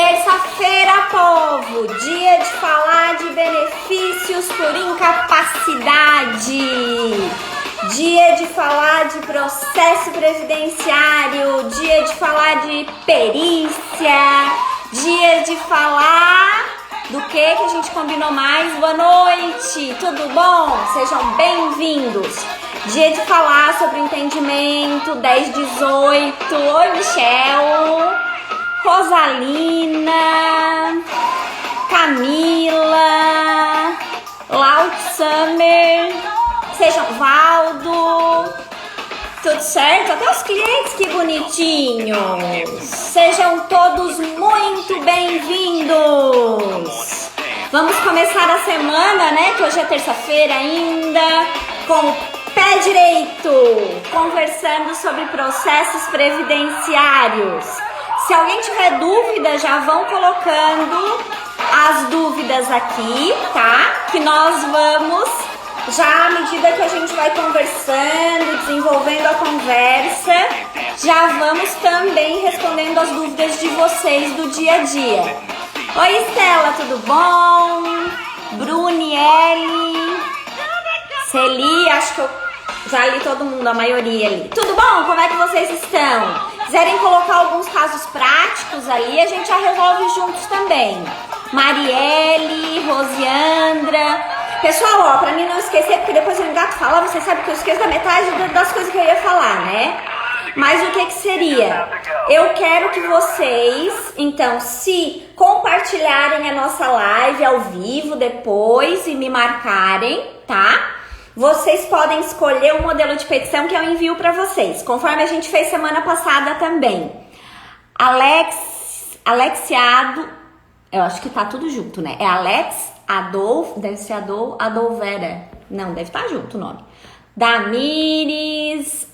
Terça-feira, povo, dia de falar de benefícios por incapacidade, dia de falar de processo previdenciário, dia de falar de perícia, dia de falar do que a gente combinou mais. Boa noite, tudo bom? Sejam bem-vindos. Dia de falar sobre o entendimento 1018. Oi, Michel, Rosalina, Camila, Laut Summer, sejam Valdo, tudo certo? Até os clientes, que bonitinhos! Sejam todos muito bem-vindos! Vamos começar a semana, né? Que hoje é terça-feira ainda, com o pé direito, conversando sobre processos previdenciários. Se alguém tiver dúvida, já vão colocando as dúvidas aqui, tá? Que nós vamos, já à medida que a gente vai conversando, desenvolvendo a conversa, já vamos também respondendo as dúvidas de vocês do dia a dia. Oi, Estela, tudo bom? Bruniele, Celi, acho que eu já li todo mundo, a maioria ali. Tudo bom? Como é que vocês estão? Quiserem colocar alguns casos práticos ali, a gente já resolve juntos também. Marielle, Rosiandra. Pessoal, ó, pra mim não esquecer, porque depois eu engato falar, vocês sabem que eu esqueço da metade das coisas que eu ia falar, né? Mas o que seria? Eu quero que vocês, então, se compartilharem a nossa live ao vivo depois e me marcarem, tá? Vocês podem escolher o modelo de petição que eu envio para vocês, conforme a gente fez semana passada também. Alexiado, eu acho que tá tudo junto, né? É Alex, Adolfo, deve ser Adolvera. Não, deve estar junto o nome. Damires,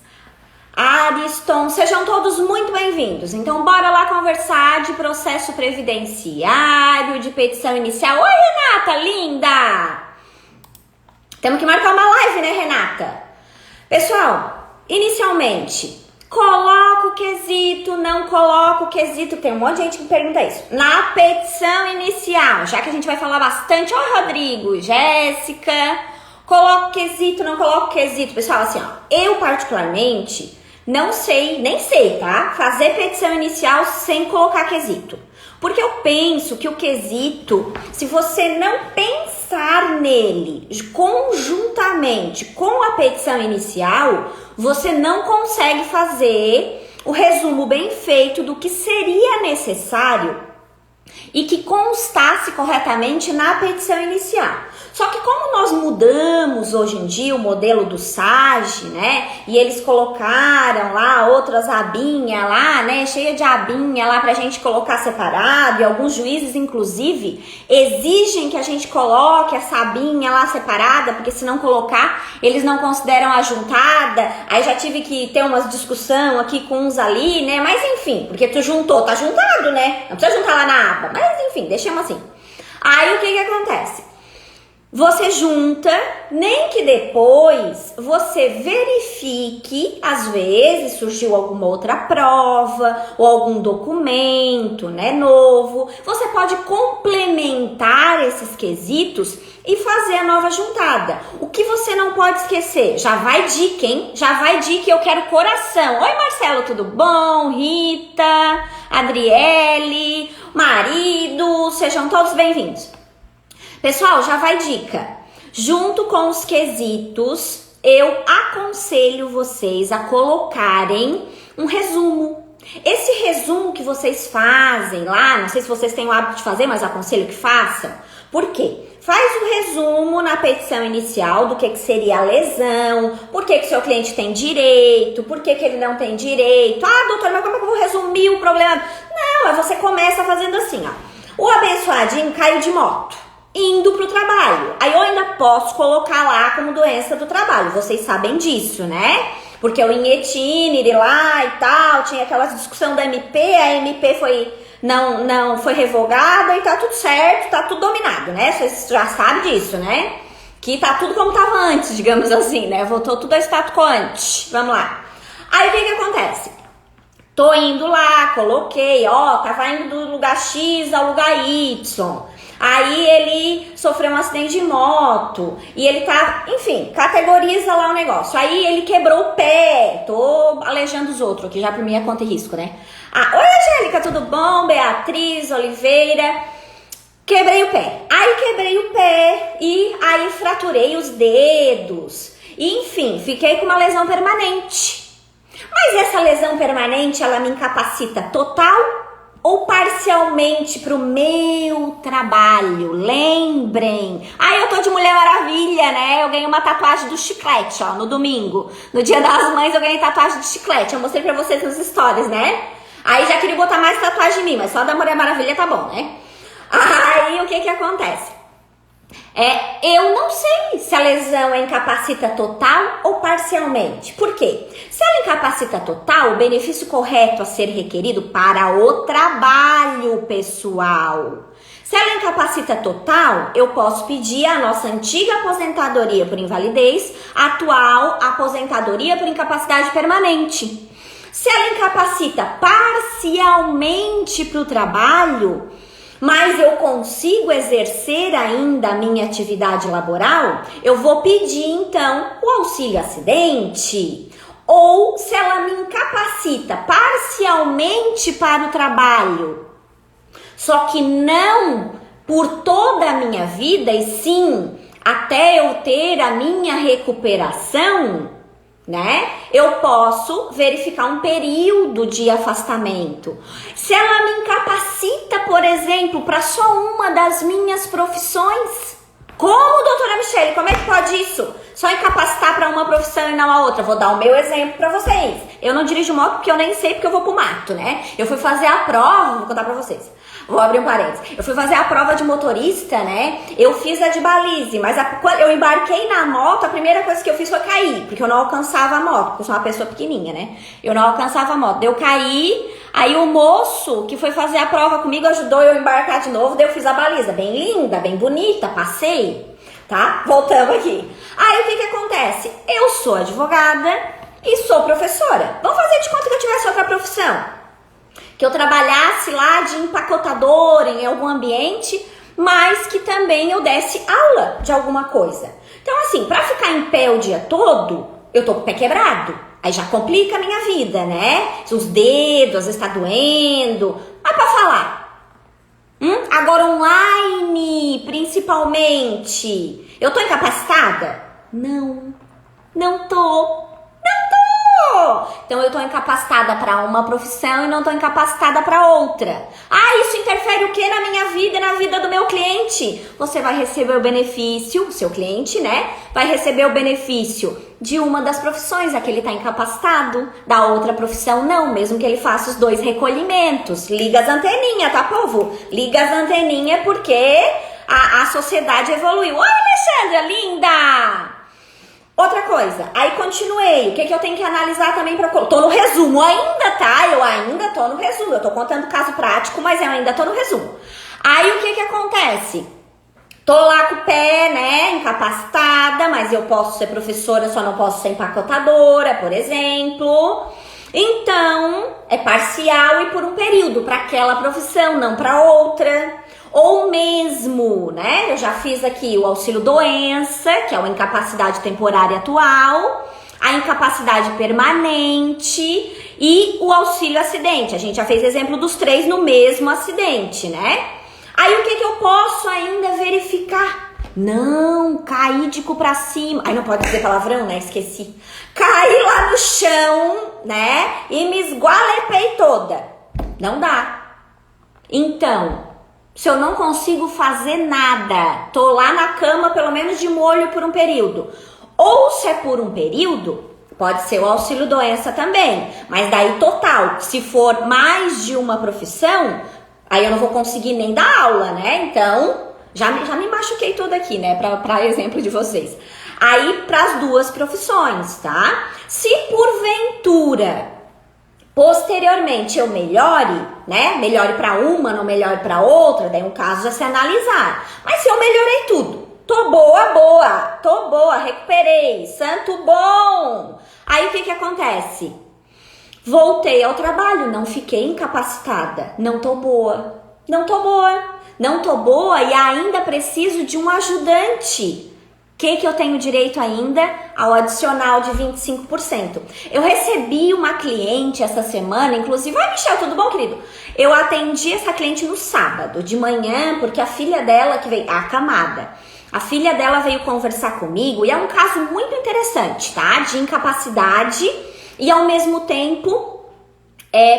Ariston, sejam todos muito bem-vindos. Então, bora lá conversar de processo previdenciário, de petição inicial. Oi, Renata, linda! Temos que marcar uma live, né, Renata? Pessoal, inicialmente, coloca o quesito, não coloca o quesito. Tem um monte de gente que pergunta isso. Na petição inicial, já que a gente vai falar bastante. Oi, Rodrigo, Jéssica. Coloca o quesito, não coloca o quesito. Pessoal, assim, ó, eu particularmente não sei, nem sei, tá? Fazer petição inicial sem colocar quesito. Porque eu penso que o quesito, se você não pensar nele conjuntamente com a petição inicial, você não consegue fazer o resumo bem feito do que seria necessário e que constasse corretamente na petição inicial. Só que como nós mudamos hoje em dia o modelo do SAGE, né? E eles colocaram lá outras abinhas lá, né? Cheia de abinha lá pra gente colocar separado. E alguns juízes, inclusive, exigem que a gente coloque essa abinha lá separada, porque se não colocar, eles não consideram a juntada. Aí já tive que ter umas discussão aqui com uns ali, né? Mas enfim, porque tu juntou, tá juntado, né? Não precisa juntar lá na aba. Mas enfim, deixemos assim. Aí o que acontece? Você junta, nem que depois você verifique, às vezes surgiu alguma outra prova ou algum documento, né, novo. Você pode complementar esses quesitos e fazer a nova juntada. O que você não pode esquecer? Já vai dica, hein? Já vai dica, eu quero coração. Oi, Marcelo, tudo bom? Rita, Adriele, marido, sejam todos bem-vindos. Pessoal, já vai dica. Junto com os quesitos, eu aconselho vocês a colocarem um resumo. Esse resumo que vocês fazem lá, não sei se vocês têm o hábito de fazer, mas aconselho que façam. Por quê? Faz o resumo na petição inicial do que seria a lesão, por que o seu cliente tem direito, por que ele não tem direito. Ah, doutor, mas como é que eu vou resumir o problema? Não, aí você começa fazendo assim, ó. O abençoadinho caiu de moto indo pro trabalho. Aí eu ainda posso colocar lá como doença do trabalho. Vocês sabem disso, né? Porque o Inhetine lá e tal, tinha aquela discussão da MP, a MP não foi revogada e tá tudo certo, tá tudo dominado, né? Vocês já sabem disso, né? Que tá tudo como tava antes, digamos assim, né? Voltou tudo a status quo antes. Vamos lá. Aí o que acontece? Tô indo lá, coloquei, ó, tava indo do lugar X ao lugar Y. Aí ele sofreu um acidente de moto e ele tá, enfim, categoriza lá o negócio. Aí ele quebrou o pé. Tô aleijando os outros aqui, já por minha conta e risco, né? Ah, oi, Angélica, tudo bom? Beatriz, Oliveira. Quebrei o pé. Aí quebrei o pé e aí fraturei os dedos. E, enfim, fiquei com uma lesão permanente. Mas essa lesão permanente, ela me incapacita total ou parcialmente pro meu trabalho? Lembrem. Aí eu tô de Mulher Maravilha, né? Eu ganhei uma tatuagem do chiclete, ó, no domingo. No Dia das Mães eu ganhei tatuagem de chiclete. Eu mostrei pra vocês nos stories, né? Aí já queria botar mais tatuagem em mim, mas só da Mulher Maravilha tá bom, né? Aí o que que acontece? Eu não sei se a lesão incapacita total ou parcialmente. Por quê? Se ela incapacita total, o benefício correto a ser requerido para o trabalho pessoal. Se ela incapacita total, eu posso pedir a nossa antiga aposentadoria por invalidez, atual aposentadoria por incapacidade permanente. Se ela incapacita parcialmente para o trabalho, mas eu consigo exercer ainda a minha atividade laboral, eu vou pedir então o auxílio acidente. Ou se ela me incapacita parcialmente para o trabalho, só que não por toda a minha vida, e sim até eu ter a minha recuperação, né? Eu posso verificar um período de afastamento. Se ela me incapacita, por exemplo, para só uma das minhas profissões, como, doutora Michele, como é que pode isso? Só incapacitar para uma profissão e não a outra? Vou dar o meu exemplo para vocês. Eu não dirijo moto porque eu nem sei, porque eu vou pro mato, né? Eu fui fazer a prova, vou contar para vocês. Vou abrir um parênteses. Eu fui fazer a prova de motorista, né? Eu fiz a de balize, mas quando eu embarquei na moto, a primeira coisa que eu fiz foi cair, porque eu não alcançava a moto, porque eu sou uma pessoa pequenininha, né? Eu não alcançava a moto. Eu caí, aí o moço que foi fazer a prova comigo ajudou eu a embarcar de novo, daí eu fiz a baliza. Bem linda, bem bonita, passei, tá? Voltamos aqui. Aí o que que acontece? Eu sou advogada e sou professora. Vamos fazer de conta que eu tivesse outra profissão. Que eu trabalhasse lá de empacotadora em algum ambiente, mas que também eu desse aula de alguma coisa. Então, assim, pra ficar em pé o dia todo, eu tô com o pé quebrado. Aí já complica a minha vida, né? Os dedos, às vezes tá doendo. Mas pra falar. Agora online, principalmente. Eu tô incapacitada? Não. Não tô. Então eu tô incapacitada para uma profissão e não tô incapacitada para outra. Isso interfere o que na minha vida e na vida do meu cliente? Você vai receber o benefício, o seu cliente, né? Vai receber o benefício de uma das profissões, a que ele tá incapacitado, da outra profissão não, mesmo que ele faça os dois recolhimentos. Liga as anteninhas, tá, povo? Liga as anteninhas porque a sociedade evoluiu. Oi, Alexandra, linda! Outra coisa, aí continuei, o que eu tenho que analisar também pra... Tô no resumo ainda, tá? Eu ainda tô no resumo, eu tô contando caso prático, mas eu ainda tô no resumo. Aí o que acontece? Tô lá com o pé, né, incapacitada, mas eu posso ser professora, só não posso ser empacotadora, por exemplo. Então, é parcial e por um período, para aquela profissão, não para outra. Ou mesmo, né, eu já fiz aqui o auxílio doença, que é a incapacidade temporária atual, a incapacidade permanente e o auxílio acidente. A gente já fez exemplo dos três no mesmo acidente, né? Aí o que eu posso ainda verificar? Não, caí de cu pra cima. Aí não pode dizer palavrão, né? Esqueci. Caí lá no chão, né? E me esgualepei toda. Não dá. Então, se eu não consigo fazer nada, tô lá na cama pelo menos de molho por um período, ou se é por um período, pode ser o auxílio doença também, mas daí total, se for mais de uma profissão, aí eu não vou conseguir nem dar aula, né? Então, já me machuquei toda aqui, né? Pra exemplo de vocês. Aí, pras duas profissões, tá? Se porventura posteriormente eu melhore, né? Melhore para uma, não melhore para outra, daí um caso a se analisar. Mas se eu melhorei tudo, tô boa, recuperei, santo bom. Aí o que acontece? Voltei ao trabalho, não fiquei incapacitada. Não tô boa. Não tô boa. Não tô boa e ainda preciso de um ajudante. O que eu tenho direito ainda? Ao adicional de 25%. Eu recebi uma cliente essa semana, inclusive... Oi, Michel, tudo bom, querido? Eu atendi essa cliente no sábado, de manhã, porque a filha dela que veio... acamada. A filha dela veio conversar comigo e é um caso muito interessante, tá? De incapacidade e, ao mesmo tempo,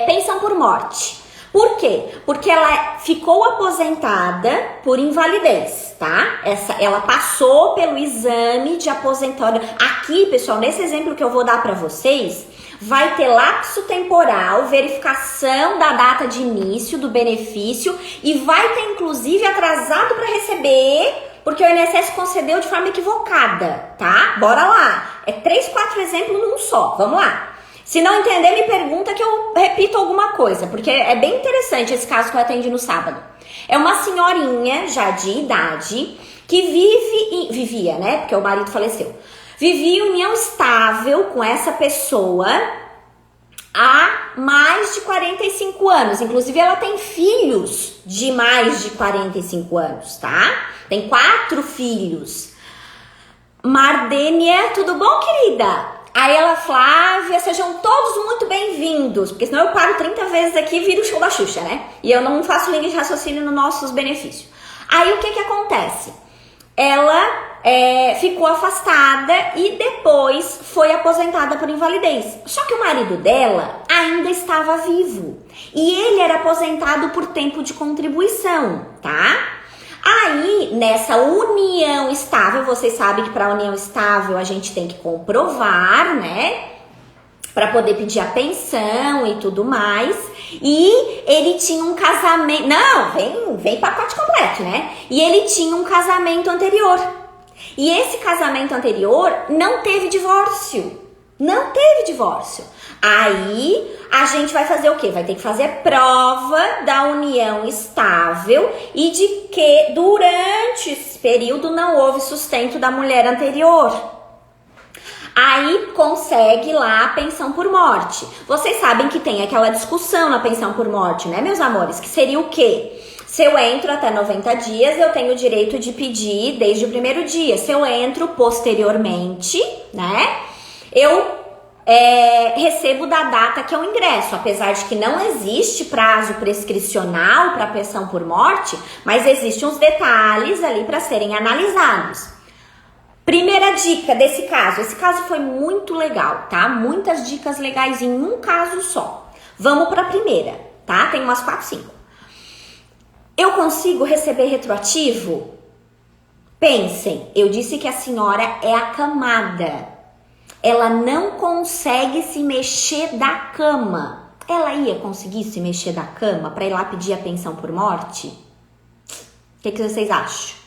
pensão por morte. Por quê? Porque ela ficou aposentada por invalidez, tá? Ela passou pelo exame de aposentadoria. Aqui, pessoal, nesse exemplo que eu vou dar para vocês, vai ter lapso temporal, verificação da data de início do benefício e vai ter, inclusive, atrasado para receber, porque o INSS concedeu de forma equivocada, tá? Bora lá. É 3, 4 exemplos num só. Vamos lá. Se não entender, me pergunta que eu repito alguma coisa, porque é bem interessante esse caso que eu atendi no sábado. É uma senhorinha já de idade que vivia, né? Porque o marido faleceu. Vivia em união estável com essa pessoa há mais de 45 anos. Inclusive, ela tem filhos de mais de 45 anos, tá? Tem 4 filhos. Mardênia, tudo bom, querida? Aí ela, Flávia, sejam todos muito bem-vindos, porque senão eu paro 30 vezes aqui e viro o show da Xuxa, né? E eu não faço linha de raciocínio nos nossos benefícios. Aí o que acontece? Ela ficou afastada e depois foi aposentada por invalidez. Só que o marido dela ainda estava vivo e ele era aposentado por tempo de contribuição, tá? Aí, nessa união estável, vocês sabem que para união estável a gente tem que comprovar, né? Para poder pedir a pensão e tudo mais. E ele tinha um casamento... Não, vem pacote completo, né? E ele tinha um casamento anterior. E esse casamento anterior não teve divórcio. Não teve divórcio. Aí a gente vai fazer o quê? Vai ter que fazer prova da união estável e de que durante esse período não houve sustento da mulher anterior. Aí consegue lá a pensão por morte. Vocês sabem que tem aquela discussão na pensão por morte, né, meus amores? Que seria o quê? Se eu entro até 90 dias, eu tenho o direito de pedir desde o primeiro dia. Se eu entro posteriormente, né, eu recebo da data que eu ingresso, apesar de que não existe prazo prescricional para pensão por morte, mas existem uns detalhes ali para serem analisados. Primeira dica desse caso, esse caso foi muito legal, tá? Muitas dicas legais em um caso só. Vamos para a primeira, tá? Tem umas 4, 5. Eu consigo receber retroativo? Pensem, eu disse que a senhora é acamada. Ela não consegue se mexer da cama. Ela ia conseguir se mexer da cama para ir lá pedir a pensão por morte? O que vocês acham?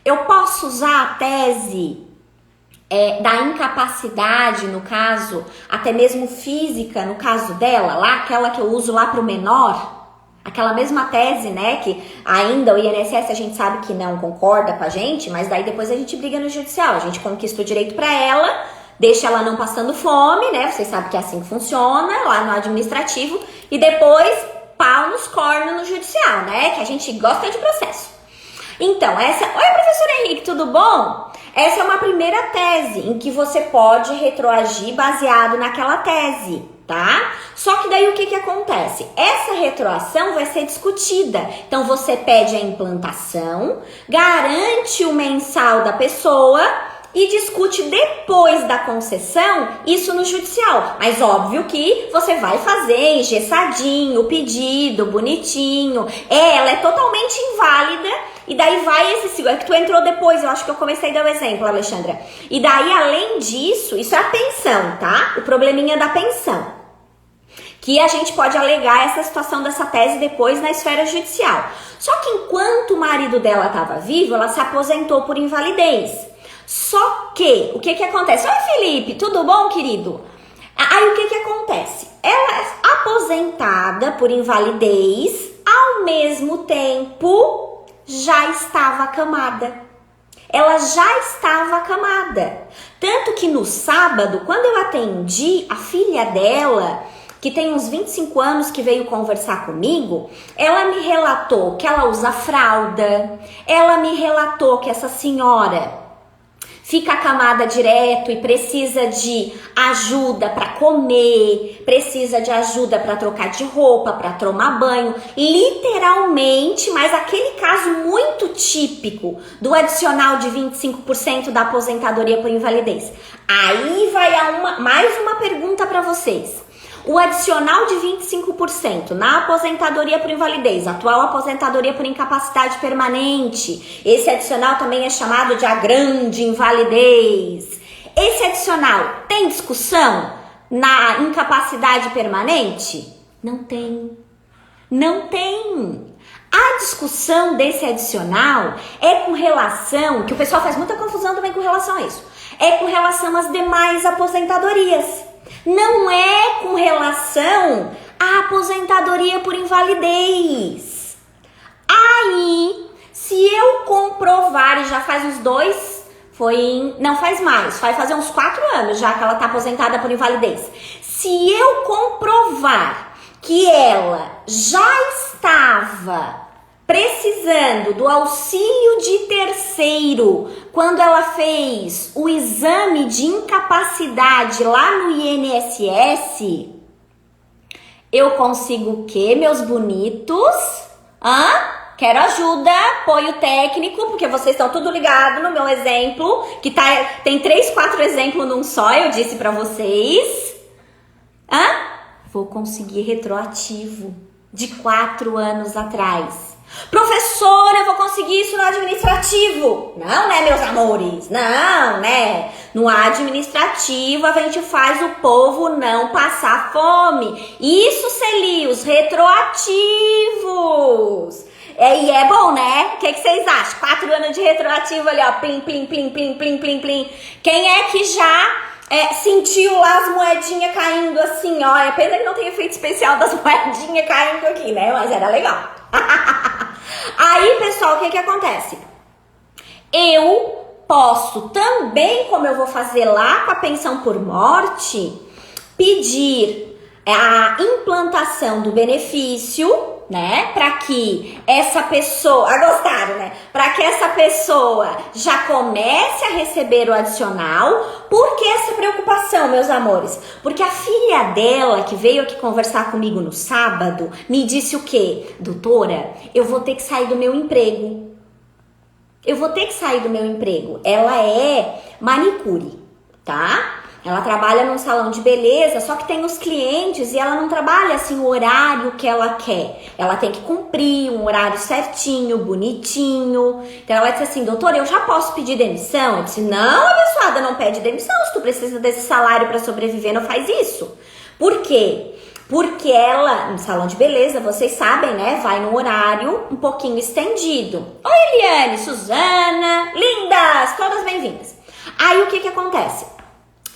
Eu posso usar a tese da incapacidade, no caso, até mesmo física, no caso dela, lá, aquela que eu uso lá para o menor? Aquela mesma tese, né, que ainda o INSS a gente sabe que não concorda com a gente, mas daí depois a gente briga no judicial, a gente conquista o direito para ela, deixa ela não passando fome, né, vocês sabem que é assim que funciona lá no administrativo, e depois pau nos cornos no judicial, né, que a gente gosta de processo. Então, oi, professor Henrique, tudo bom? Essa é uma primeira tese em que você pode retroagir baseado naquela tese, tá? Só que daí o que acontece? Essa retroação vai ser discutida. Então você pede a implantação, garante o mensal da pessoa e discute depois da concessão isso no judicial. Mas óbvio que você vai fazer engessadinho, o pedido, bonitinho. Ela é totalmente inválida e daí vai esse... É que tu entrou depois, eu acho que eu comecei a dar o exemplo, Alexandra. E daí, além disso, isso é a pensão, tá? O probleminha da pensão. Que a gente pode alegar essa situação dessa tese depois na esfera judicial. Só que enquanto o marido dela estava vivo, ela se aposentou por invalidez. Só que, o que acontece? Oi, Felipe, tudo bom, querido? Aí, o que acontece? Ela é aposentada por invalidez, ao mesmo tempo, já estava acamada. ela já estava acamada. Tanto que no sábado, quando eu atendi a filha dela, que tem uns 25 anos, que veio conversar comigo, ela me relatou que ela usa fralda, ela me relatou que essa senhora fica acamada direto e precisa de ajuda para comer, precisa de ajuda para trocar de roupa, para tomar banho, literalmente, mas aquele caso muito típico do adicional de 25% da aposentadoria por invalidez. Aí vai mais uma pergunta para vocês. O adicional de 25% na aposentadoria por invalidez, atual aposentadoria por incapacidade permanente, esse adicional também é chamado de a grande invalidez. Esse adicional tem discussão na incapacidade permanente? Não tem. Não tem. A discussão desse adicional é com relação, que o pessoal faz muita confusão também com relação a isso, é com relação às demais aposentadorias. Não é com relação à aposentadoria por invalidez. Aí, se eu comprovar, e já faz uns não faz mais, vai fazer uns 4 anos já que ela tá aposentada por invalidez. Se eu comprovar que ela já estava precisando do auxílio de terceiro quando ela fez o exame de incapacidade lá no INSS, eu consigo o quê, meus bonitos? Quero ajuda, apoio técnico, porque vocês estão tudo ligado no meu exemplo, que tem 3, 4 exemplos num só, eu disse pra vocês. Vou conseguir retroativo de 4 anos atrás. Professora, eu vou conseguir isso no administrativo. Não, né, meus amores? Não, né? No administrativo a gente faz o povo não passar fome. Isso, Celios, retroativos. E é bom, né? O que vocês acham? 4 anos de retroativo ali, ó. Plim, plim, plim, plim, plim, plim, plim. Quem é que já sentiu lá as moedinhas caindo assim, ó? É pena que não tem efeito especial das moedinhas caindo aqui, né? Mas era legal. Aí, pessoal, o que acontece? Eu posso também, como eu vou fazer lá com a pensão por morte, pedir a implantação do benefício, né? Para que essa pessoa, gostaram, né? Para que essa pessoa já comece a receber o adicional. Por que essa preocupação, meus amores? Porque a filha dela, que veio aqui conversar comigo no sábado, me disse o quê? Doutora, eu vou ter que sair do meu emprego. Eu vou ter que sair do meu emprego. Ela é manicure, tá? Ela trabalha num salão de beleza, só que tem os clientes e ela não trabalha assim o horário que ela quer. Ela tem que cumprir um horário certinho, bonitinho. Então ela disse assim, doutora, eu já posso pedir demissão? Eu disse, não, abençoada, não pede demissão. Se tu precisa desse salário para sobreviver, não faz isso. Por quê? Porque ela, no salão de beleza, vocês sabem, né? Vai no horário um pouquinho estendido. Oi, Eliane, Suzana, lindas, todas bem-vindas. Aí o que acontece?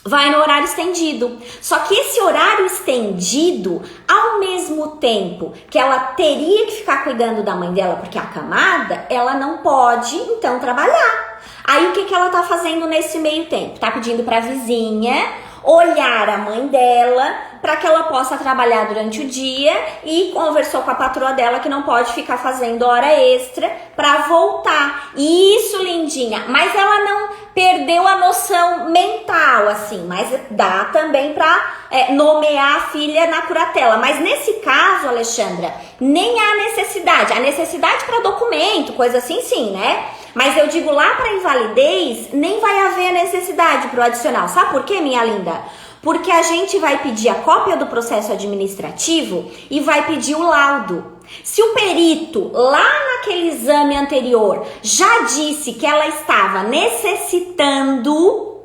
Vai no horário estendido. Só que esse horário estendido, ao mesmo tempo que ela teria que ficar cuidando da mãe dela porque é acamada, ela não pode, então, trabalhar. Aí o que ela tá fazendo nesse meio tempo? Tá pedindo pra vizinha olhar a mãe dela para que ela possa trabalhar durante o dia e conversou com a patroa dela que não pode ficar fazendo hora extra para voltar. Isso, lindinha, mas ela não perdeu a noção mental, assim, mas dá também para nomear a filha na curatela. Mas nesse caso, Alexandra, nem há necessidade. A necessidade para documento, coisa assim, sim, né? Mas eu digo lá para invalidez, nem vai haver necessidade para o adicional. Sabe por quê, minha linda? Porque a gente vai pedir a cópia do processo administrativo e vai pedir o laudo. Se o perito, lá naquele exame anterior, já disse que ela estava necessitando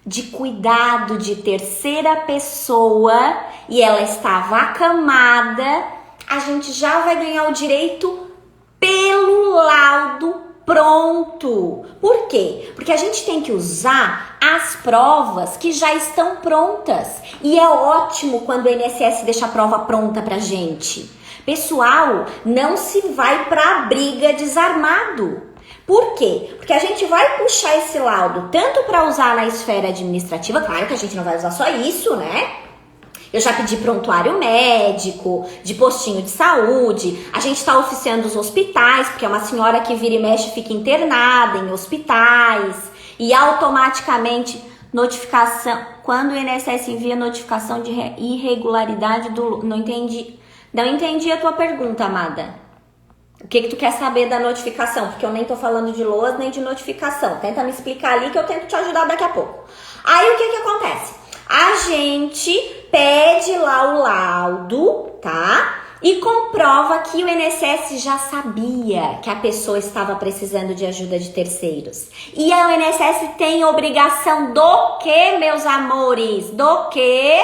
de cuidado de terceira pessoa e ela estava acamada, a gente já vai ganhar o direito pelo laudo pronto. Por quê? Porque a gente tem que usar as provas que já estão prontas. E é ótimo quando o INSS deixa a prova pronta pra gente. Pessoal, não se vai pra briga desarmado. Por quê? Porque a gente vai puxar esse laudo tanto para usar na esfera administrativa, claro que a gente não vai usar só isso, né? Eu já pedi prontuário médico, de postinho de saúde, a gente está oficiando os hospitais, porque é uma senhora que vira e mexe fica internada em hospitais, e automaticamente notificação, quando o INSS envia notificação de irregularidade do... Não entendi a tua pergunta, amada. O que tu quer saber da notificação? Porque eu nem tô falando de LOAS nem de notificação. Tenta me explicar ali que eu tento te ajudar daqui a pouco. Aí o que acontece? A gente pede lá o laudo, tá? E comprova que o INSS já sabia que a pessoa estava precisando de ajuda de terceiros. E o INSS tem obrigação do quê, meus amores? Do quê?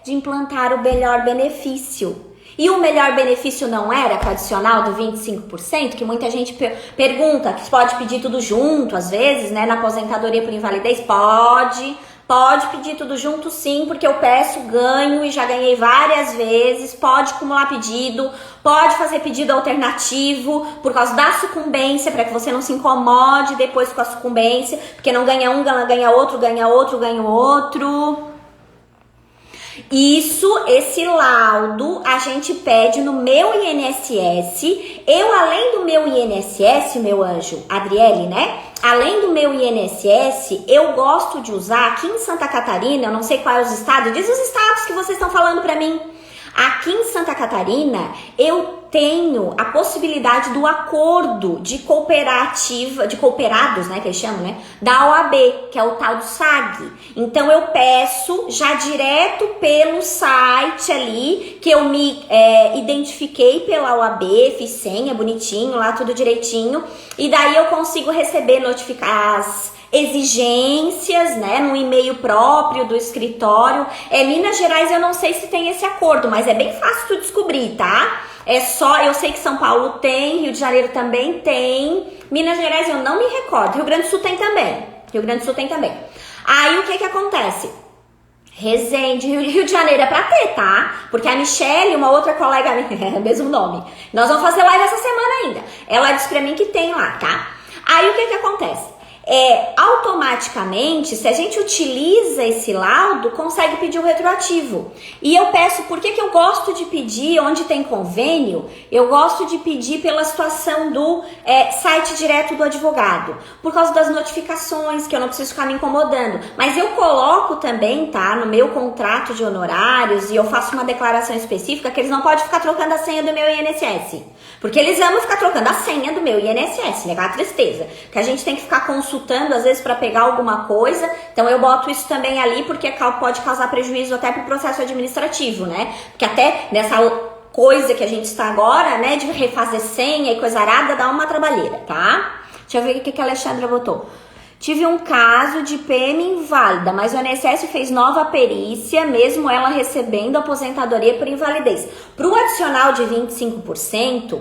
De implantar o melhor benefício. E o melhor benefício não era com o adicional do 25%, que muita gente pergunta, que pode pedir tudo junto, às vezes, né? Na aposentadoria por invalidez, pode pedir tudo junto sim, porque eu peço, ganho e já ganhei várias vezes, pode acumular pedido, pode fazer pedido alternativo por causa da sucumbência, para que você não se incomode depois com a sucumbência, porque não ganha um, ganha outro, ganha outro, ganha outro. Esse laudo a gente pede no meu INSS. Eu, além do meu INSS, meu anjo, Adriele, né? Além do meu INSS, eu gosto de usar aqui em Santa Catarina, eu não sei quais os estados, diz os estados que vocês estão falando pra mim. Aqui em Santa Catarina, eu tenho a possibilidade do acordo de cooperativa, de cooperados, né, que eles chamam, né, da OAB, que é o tal do SAG. Então, eu peço já direto pelo site ali, que eu me identifiquei pela OAB, fiz senha, bonitinho, lá tudo direitinho, e daí eu consigo receber as exigências, né, no e-mail próprio do escritório. Minas Gerais eu não sei se tem esse acordo, mas é bem fácil tu descobrir, tá? Eu sei que São Paulo tem, Rio de Janeiro também tem, Minas Gerais eu não me recordo, Rio Grande do Sul tem também. Aí o que acontece? Resende, Rio de Janeiro é pra ter, tá? Porque a Michelle, uma outra colega minha, mesmo nome, nós vamos fazer live essa semana ainda, ela disse pra mim que tem lá, tá? Aí o que acontece? Automaticamente, se a gente utiliza esse laudo, consegue pedir o retroativo. E eu peço, por que eu gosto de pedir onde tem convênio? Eu gosto de pedir pela situação do site direto do advogado, por causa das notificações, que eu não preciso ficar me incomodando. Mas eu coloco também, tá, no meu contrato de honorários, e eu faço uma declaração específica que eles não podem ficar trocando a senha do meu INSS. Porque eles amam ficar trocando a senha do meu INSS, né? Aquela tristeza. Que a gente tem que ficar consultando, às vezes, para pegar alguma coisa. Então, eu boto isso também ali, porque pode causar prejuízo até pro processo administrativo, né? Porque até nessa coisa que a gente está agora, né? De refazer senha e coisa arada, dá uma trabalheira, tá? Deixa eu ver o que a Alexandra botou. Tive um caso de PM inválida, mas o INSS fez nova perícia, mesmo ela recebendo aposentadoria por invalidez. Para o adicional de 25%,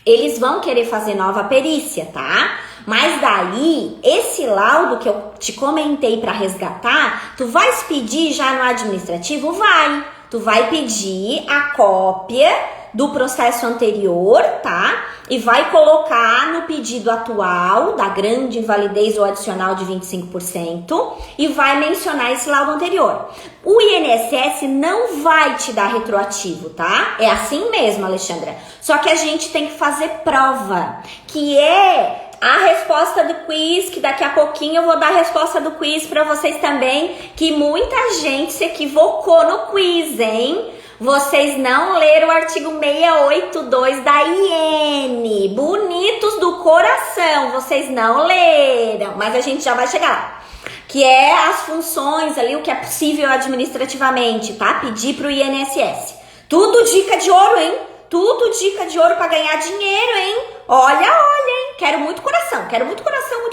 eles vão querer fazer nova perícia, tá? Mas daí, esse laudo que eu te comentei para resgatar, tu vais pedir já no administrativo? Vai. Tu vai pedir a cópia do processo anterior, tá? E vai colocar no pedido atual da grande invalidez ou adicional de 25% e vai mencionar esse laudo anterior. O INSS não vai te dar retroativo, tá? É assim mesmo, Alexandra. Só que a gente tem que fazer prova, que é a resposta do quiz, que daqui a pouquinho eu vou dar a resposta do quiz para vocês também, que muita gente se equivocou no quiz, hein? Vocês não leram o artigo 682 da IN, bonitos do coração, vocês não leram, mas a gente já vai chegar lá. Que é as funções ali, o que é possível administrativamente, tá? Pedir pro INSS. Tudo dica de ouro, hein? Tudo dica de ouro para ganhar dinheiro, hein? Olha, hein? Quero muito coração, muito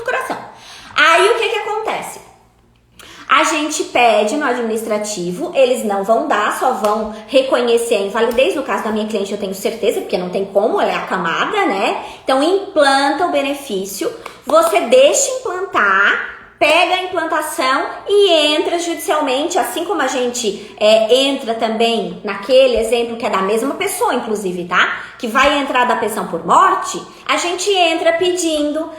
coração. Aí o que acontece? A gente pede no administrativo, eles não vão dar, só vão reconhecer a invalidez. No caso da minha cliente eu tenho certeza, porque não tem como, ela é acamada, né? Então implanta o benefício, você deixa implantar, pega a implantação e entra judicialmente, assim como a gente entra também naquele exemplo que é da mesma pessoa, inclusive, tá? Que vai entrar da pensão por morte, a gente entra pedindo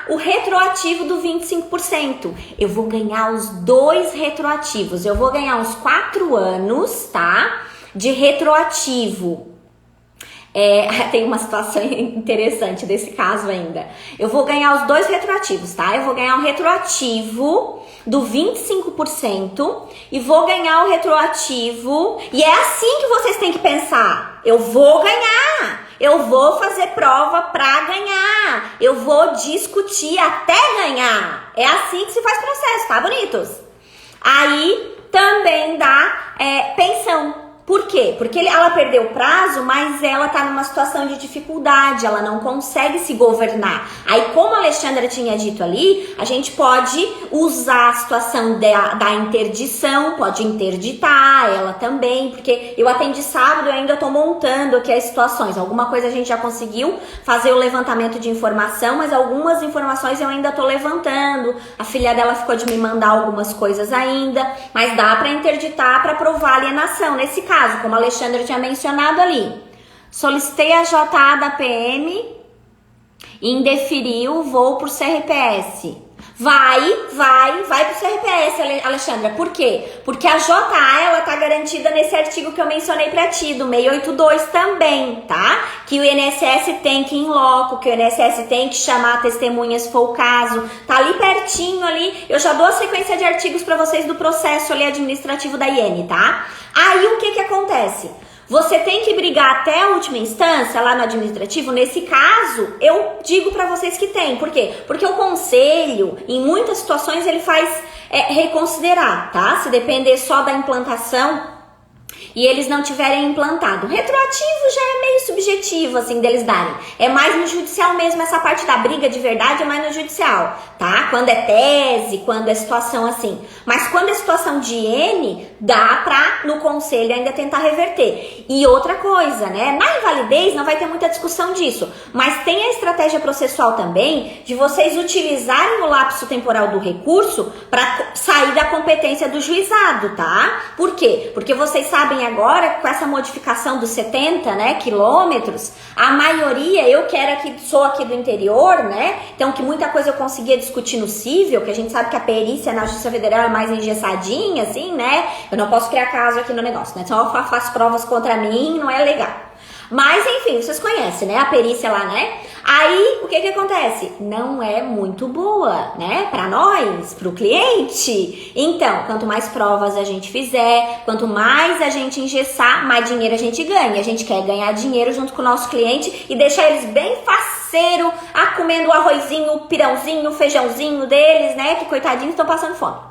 o retroativo do 25%. Eu vou ganhar os 2 retroativos, eu vou ganhar uns 4 anos, tá? De retroativo. Tem uma situação interessante desse caso ainda. Eu vou ganhar os 2 retroativos, tá? Eu vou ganhar o retroativo do 25% e vou ganhar o retroativo. E é assim que vocês têm que pensar. Eu vou ganhar. Eu vou fazer prova pra ganhar. Eu vou discutir até ganhar. É assim que se faz processo, tá, bonitos? Aí também dá pensão. Por quê? Porque ela perdeu o prazo, mas ela tá numa situação de dificuldade, ela não consegue se governar. Aí, como a Alexandra tinha dito ali, a gente pode usar a situação da interdição, pode interditar ela também, porque eu atendi sábado e ainda tô montando aqui as situações. Alguma coisa a gente já conseguiu fazer o levantamento de informação, mas algumas informações eu ainda tô levantando. A filha dela ficou de me mandar algumas coisas ainda, mas dá pra interditar pra provar alienação. Nesse caso, como a Alexandra tinha mencionado ali, solicitei a JA da PM, indeferiu, vou pro CRPS. Vai pro CRPS, Alexandra. Por quê? Porque a JA, ela tá garantida nesse artigo que eu mencionei pra ti, do 682 também, tá? Que o INSS tem que ir em loco, que o INSS tem que chamar testemunhas se for o caso. Tá ali pertinho ali. Eu já dou a sequência de artigos pra vocês do processo ali administrativo da IN, tá? Aí o que acontece? Você tem que brigar até a última instância lá no administrativo. Nesse caso, eu digo pra vocês que tem. Por quê? Porque o conselho, em muitas situações, ele faz reconsiderar, tá? Se depender só da implantação e eles não tiverem implantado. Retroativo já é meio subjetivo, assim, deles darem. É mais no judicial mesmo, essa parte da briga de verdade é mais no judicial, tá? Quando é tese, quando é situação assim. Mas quando é situação de N, dá pra, no conselho, ainda tentar reverter. E outra coisa, né? Na invalidez não vai ter muita discussão disso, mas tem a estratégia processual também de vocês utilizarem o lapso temporal do recurso pra sair da competência do juizado, tá? Por quê? Porque vocês sabem agora, com essa modificação dos 70, né, quilômetros, a maioria, eu que sou aqui do interior, né, então que muita coisa eu conseguia discutir no cível, que a gente sabe que a perícia na Justiça Federal é mais engessadinha, assim, né, eu não posso criar caso aqui no negócio, né, só eu faço provas contra mim, não é legal. Mas, enfim, vocês conhecem, né? A perícia lá, né? Aí, o que acontece? Não é muito boa, né? Pra nós, pro cliente. Então, quanto mais provas a gente fizer, quanto mais a gente engessar, mais dinheiro a gente ganha. A gente quer ganhar dinheiro junto com o nosso cliente e deixar eles bem faceiro, comendo o arrozinho, o pirãozinho, o feijãozinho deles, né? Que coitadinhos estão passando fome.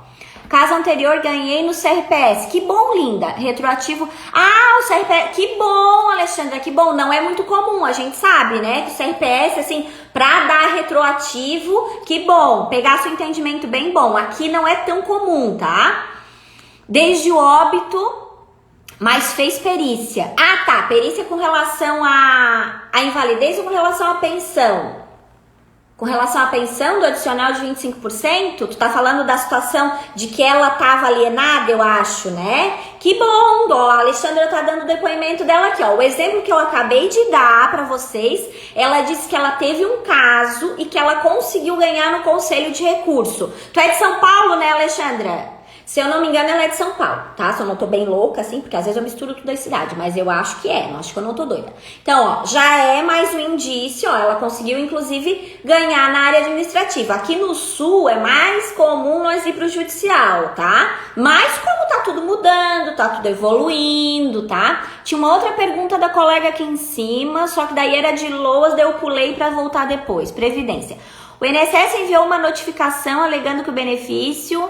Caso anterior, ganhei no CRPS. Que bom, linda. Retroativo. O CRPS. Que bom, Alexandra. Que bom. Não é muito comum, a gente sabe, né? Que o CRPS, assim, pra dar retroativo, que bom. Pegar seu entendimento bem bom. Aqui não é tão comum, tá? Desde o óbito, mas fez perícia. Tá. Perícia com relação à invalidez ou com relação à pensão? Com relação à pensão do adicional de 25%, tu tá falando da situação de que ela tava alienada, eu acho, né? Que bom, ó, a Alexandra tá dando o depoimento dela aqui, ó. O exemplo que eu acabei de dar pra vocês, ela disse que ela teve um caso e que ela conseguiu ganhar no Conselho de Recurso. Tu é de São Paulo, né, Alexandra? Se eu não me engano, ela é de São Paulo, tá? Se eu não tô bem louca, assim, porque às vezes eu misturo tudo da cidade, mas eu acho que não acho que eu não tô doida. Então, ó, já é mais um indício, ó, ela conseguiu, inclusive, ganhar na área administrativa. Aqui no Sul é mais comum nós ir pro judicial, tá? Mas como tá tudo mudando, tá tudo evoluindo, tá? Tinha uma outra pergunta da colega aqui em cima, só que daí era de LOAS, daí eu pulei pra voltar depois. Previdência. O INSS enviou uma notificação alegando que o benefício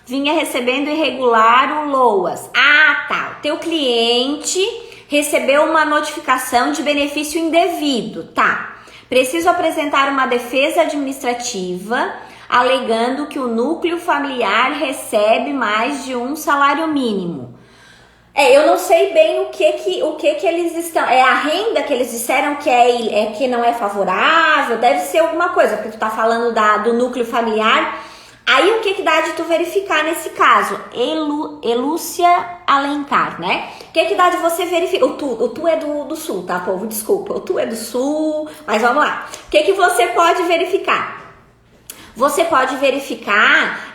vinha recebendo irregular o LOAS. Tá. O teu cliente recebeu uma notificação de benefício indevido. Tá. Preciso apresentar uma defesa administrativa alegando que o núcleo familiar recebe mais de um salário mínimo. Eu não sei bem o que eles estão... É a renda que eles disseram que não é favorável? Deve ser alguma coisa, porque tu tá falando do núcleo familiar... Aí o que dá de tu verificar nesse caso? Elúcia Alencar, né? O que dá de você verificar? O tu é do sul, tá, povo? Desculpa, o tu é do sul, mas vamos lá. O que você pode verificar? Você pode verificar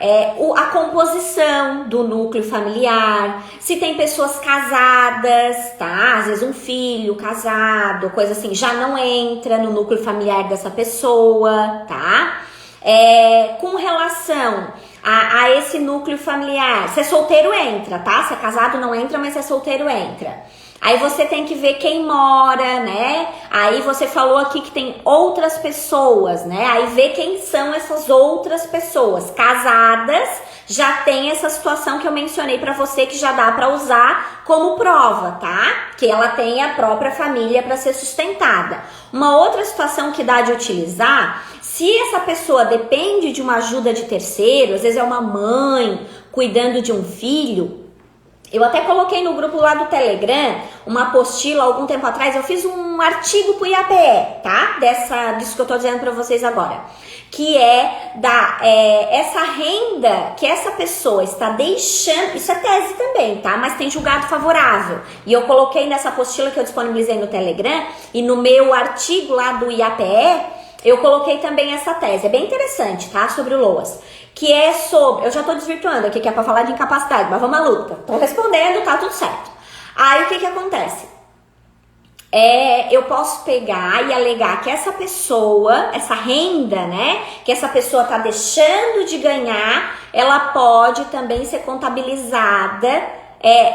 a composição do núcleo familiar, se tem pessoas casadas, tá? Às vezes um filho casado, coisa assim, já não entra no núcleo familiar dessa pessoa, tá? Com relação a esse núcleo familiar, se é solteiro entra, tá? Se é casado não entra, mas se é solteiro entra. Aí você tem que ver quem mora, né? Aí você falou aqui que tem outras pessoas, né? Aí vê quem são essas outras pessoas. Casadas, já tem essa situação que eu mencionei pra você que já dá pra usar como prova, tá? Que ela tem a própria família pra ser sustentada. Uma outra situação que dá de utilizar, se essa pessoa depende de uma ajuda de terceiro, às vezes é uma mãe cuidando de um filho. Eu até coloquei no grupo lá do Telegram uma apostila algum tempo atrás. Eu fiz um artigo pro IAPE, tá? Disso que eu tô dizendo pra vocês agora. Que essa renda que essa pessoa está deixando. Isso é tese também, tá? Mas tem julgado favorável. E eu coloquei nessa apostila que eu disponibilizei no Telegram. E no meu artigo lá do IAPE, eu coloquei também essa tese. É bem interessante, tá? Sobre o LOAS. Que é sobre... Eu já tô desvirtuando aqui, que é pra falar de incapacidade, mas vamos à luta. Tô respondendo, tá tudo certo. Aí, o que acontece? Eu posso pegar e alegar que essa pessoa, essa renda, né? Que essa pessoa tá deixando de ganhar, ela pode também ser contabilizada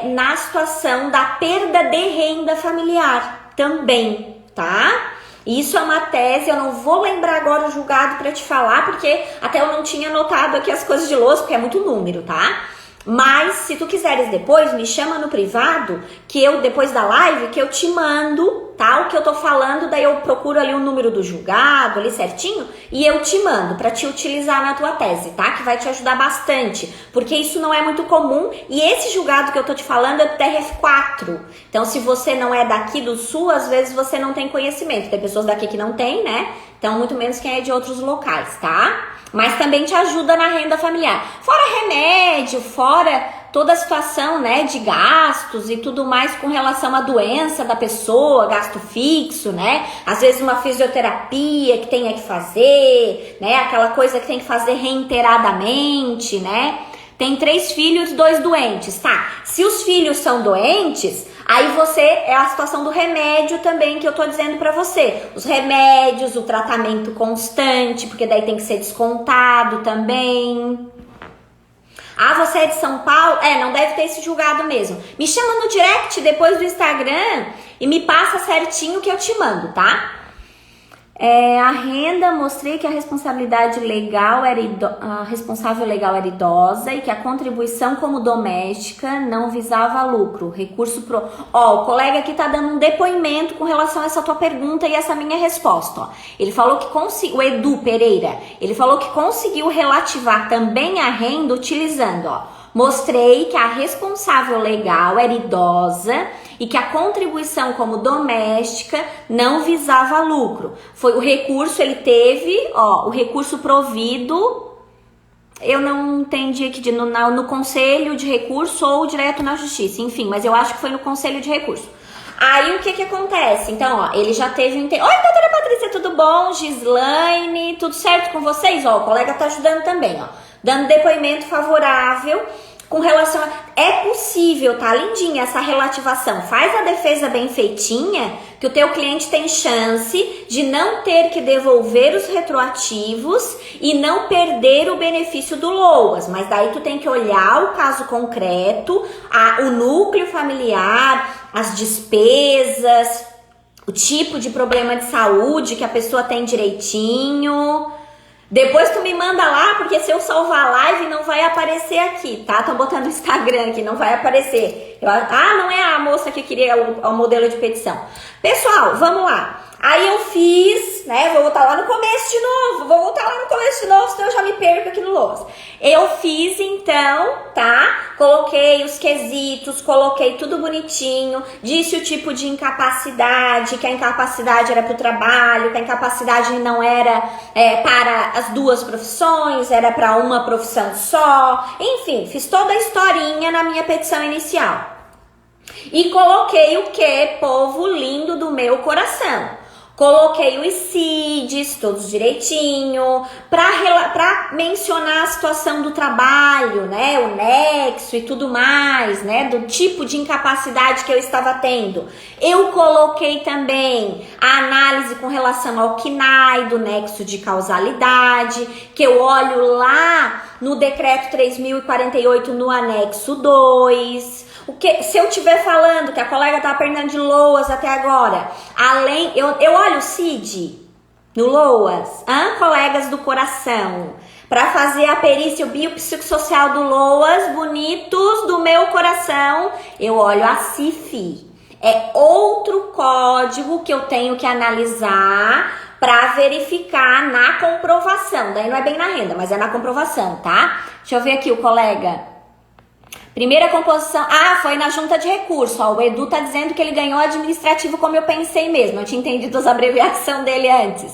na situação da perda de renda familiar também, tá? Isso é uma tese, eu não vou lembrar agora o julgado pra te falar, porque até eu não tinha anotado aqui as coisas de LOAS, porque é muito número, tá? Mas, se tu quiseres depois, me chama no privado, que eu, depois da live, que eu te mando, tá? O que eu tô falando, daí eu procuro ali o número do julgado, ali certinho, e eu te mando pra te utilizar na tua tese, tá? Que vai te ajudar bastante, porque isso não é muito comum, e esse julgado que eu tô te falando é do TRF4. Então, se você não é daqui do sul, às vezes você não tem conhecimento. Tem pessoas daqui que não tem, né? Então, muito menos quem é de outros locais, tá? Mas também te ajuda na renda familiar. Fora remédio, fora toda a situação, né, de gastos e tudo mais com relação à doença da pessoa, gasto fixo, né? Às vezes uma fisioterapia que tenha que fazer, né? Aquela coisa que tem que fazer reiteradamente, né? Tem 3 filhos, 2 doentes, tá? Se os filhos são doentes, aí é a situação do remédio também que eu tô dizendo pra você. Os remédios, o tratamento constante, porque daí tem que ser descontado também. Ah, você é de São Paulo? Não deve ter esse julgado mesmo. Me chama no direct depois do Instagram e me passa certinho que eu te mando, tá? A renda, mostrei que a responsabilidade legal a responsável legal era idosa e que a contribuição como doméstica não visava lucro. Recurso pro... o colega aqui tá dando um depoimento com relação a essa tua pergunta e essa minha resposta, ó. Ele falou que o Edu Pereira, ele falou que conseguiu relativar também a renda utilizando, mostrei que a responsável legal era idosa e que a contribuição como doméstica não visava lucro. Foi o recurso, ele teve, o recurso provido, eu não entendi aqui, no conselho de recurso ou direto na justiça, enfim, mas eu acho que foi no conselho de recurso. Aí o que acontece? Então, ele já teve... Oi, doutora Patrícia, tudo bom? Gislaine, tudo certo com vocês? O colega tá ajudando também, dando depoimento favorável com relação a... É possível, tá, lindinha, essa relativação. Faz a defesa bem feitinha, que o teu cliente tem chance de não ter que devolver os retroativos e não perder o benefício do LOAS. Mas daí tu tem que olhar o caso concreto, o núcleo familiar, as despesas, o tipo de problema de saúde que a pessoa tem direitinho. Depois tu me manda lá, porque se eu salvar a live não vai aparecer aqui, tá? Tô botando no Instagram aqui, não vai aparecer. Não é a moça que queria o modelo de petição. Pessoal, vamos lá. Aí eu fiz, né? Vou voltar lá no começo de novo, senão eu já me perco aqui no LOAS. Eu fiz então, tá? Coloquei os quesitos, coloquei tudo bonitinho, disse o tipo de incapacidade, que a incapacidade era pro trabalho, que a incapacidade não era para as duas profissões, era para uma profissão só, enfim, fiz toda a historinha na minha petição inicial. E coloquei o que? Povo lindo do meu coração. Coloquei os CIDs, todos direitinho, para mencionar a situação do trabalho, né? O nexo e tudo mais, né? Do tipo de incapacidade que eu estava tendo. Eu coloquei também a análise com relação ao CNAE, do nexo de causalidade, que eu olho lá no decreto 3048 no anexo 2. Se eu estiver falando que a colega tá aprendendo de LOAS até agora, além, eu olho o CID no LOAS, colegas do coração, para fazer a perícia biopsicossocial do LOAS, bonitos do meu coração, eu olho a CIF. É outro código que eu tenho que analisar para verificar na comprovação. Daí não é bem na renda, mas é na comprovação, tá? Deixa eu ver aqui o colega. Primeira composição, foi na junta de recurso, o Edu tá dizendo que ele ganhou administrativo como eu pensei mesmo, eu tinha entendido as abreviações dele antes.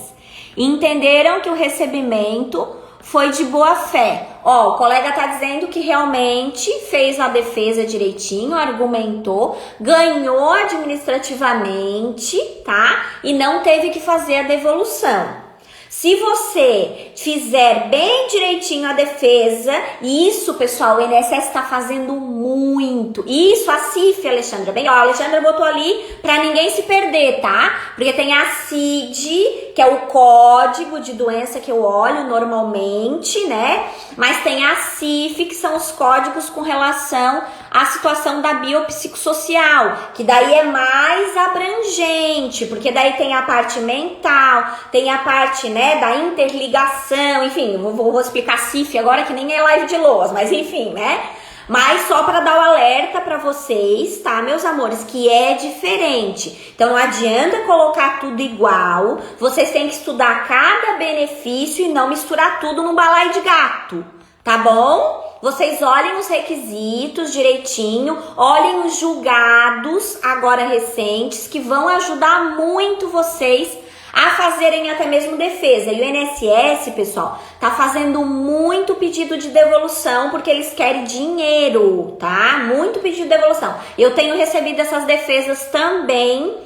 Entenderam que o recebimento foi de boa fé. O colega tá dizendo que realmente fez a defesa direitinho, argumentou, ganhou administrativamente, tá? E não teve que fazer a devolução. Se você fizer bem direitinho a defesa, e isso, pessoal, o INSS está fazendo muito. Isso, a CIF, Alexandra. Bem, a Alexandra botou ali para ninguém se perder, tá? Porque tem a CID, que é o código de doença que eu olho normalmente, né? Mas tem a CIF, que são os códigos com relação à situação da biopsicossocial, que daí é mais abrangente, porque daí tem a parte mental, tem a parte, né, da interligação, enfim, vou explicar CIF agora que nem é live de LOAS, mas enfim, né? Mas só para dar o alerta para vocês, tá, meus amores, que é diferente. Então não adianta colocar tudo igual, vocês têm que estudar cada benefício e não misturar tudo num balaio de gato, tá bom? Vocês olhem os requisitos direitinho, olhem os julgados agora recentes, que vão ajudar muito vocês a fazerem até mesmo defesa. E o INSS, pessoal, tá fazendo muito pedido de devolução porque eles querem dinheiro, tá? Muito pedido de devolução. Eu tenho recebido essas defesas também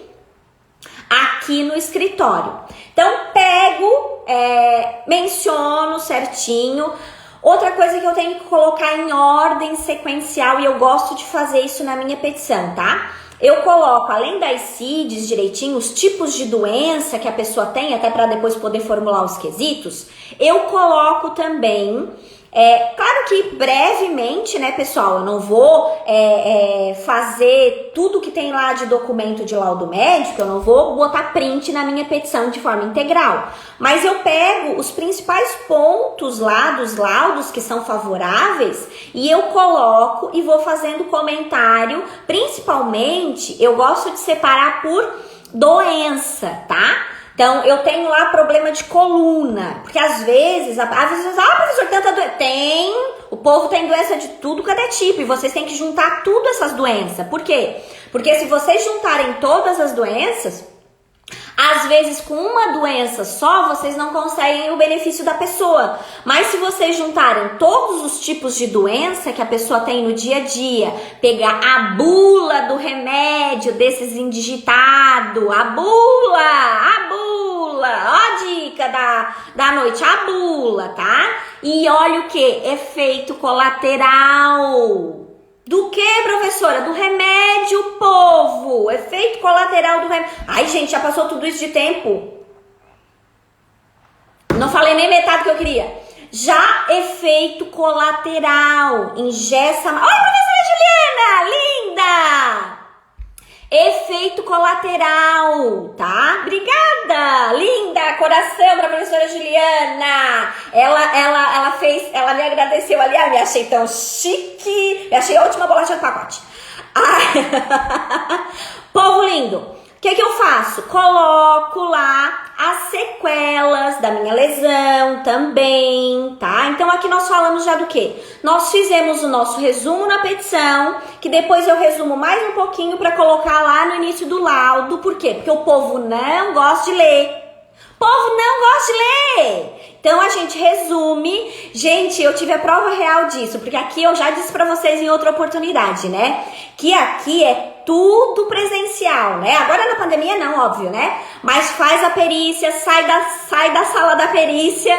aqui no escritório. Então, pego, menciono certinho. Outra coisa que eu tenho que colocar em ordem sequencial, e eu gosto de fazer isso na minha petição, tá? Eu coloco, além das CIDs direitinho, os tipos de doença que a pessoa tem, até para depois poder formular os quesitos, eu coloco também, claro que brevemente, né, pessoal, eu não vou fazer tudo que tem lá de documento de laudo médico, eu não vou botar print na minha petição de forma integral, mas eu pego os principais pontos lá dos laudos que são favoráveis e eu coloco e vou fazendo comentário. Principalmente, eu gosto de separar por doença, tá? Então, eu tenho lá problema de coluna, porque às vezes, professor, tanta doença. O povo tem doença de tudo cada tipo, e vocês têm que juntar tudo essas doenças. Por quê? Porque se vocês juntarem todas as doenças, às vezes com uma doença só, vocês não conseguem o benefício da pessoa. Mas se vocês juntarem todos os tipos de doença que a pessoa tem no dia a dia, pegar a bula do remédio desses indigitado, a bula, ó a dica da noite, a bula, tá? E olha o que? Efeito colateral. Do que, professora? Do remédio, povo. Efeito colateral do remédio. Ai, gente, já passou tudo isso de tempo. Não falei nem metade do que eu queria. Já efeito colateral. Ingessa... Oi, professora Juliana! Linda! Efeito colateral, tá? Obrigada! Linda! Coração pra professora Juliana! Ela me agradeceu ali, me achei tão chique, me achei a última bolacha do pacote. Povo lindo, o que eu faço? Coloco lá as sequelas da minha lesão também, tá? Então aqui nós falamos já do quê? Nós fizemos o nosso resumo na petição, que depois eu resumo mais um pouquinho para colocar lá no início do laudo. Por quê? Porque o povo não gosta de ler. O povo não gosta de ler. Então a gente resume. Gente, eu tive a prova real disso, porque aqui eu já disse pra vocês em outra oportunidade, né? Que aqui é tudo presencial, né? Agora na pandemia não, óbvio, né? Mas faz a perícia, sai da sala da perícia,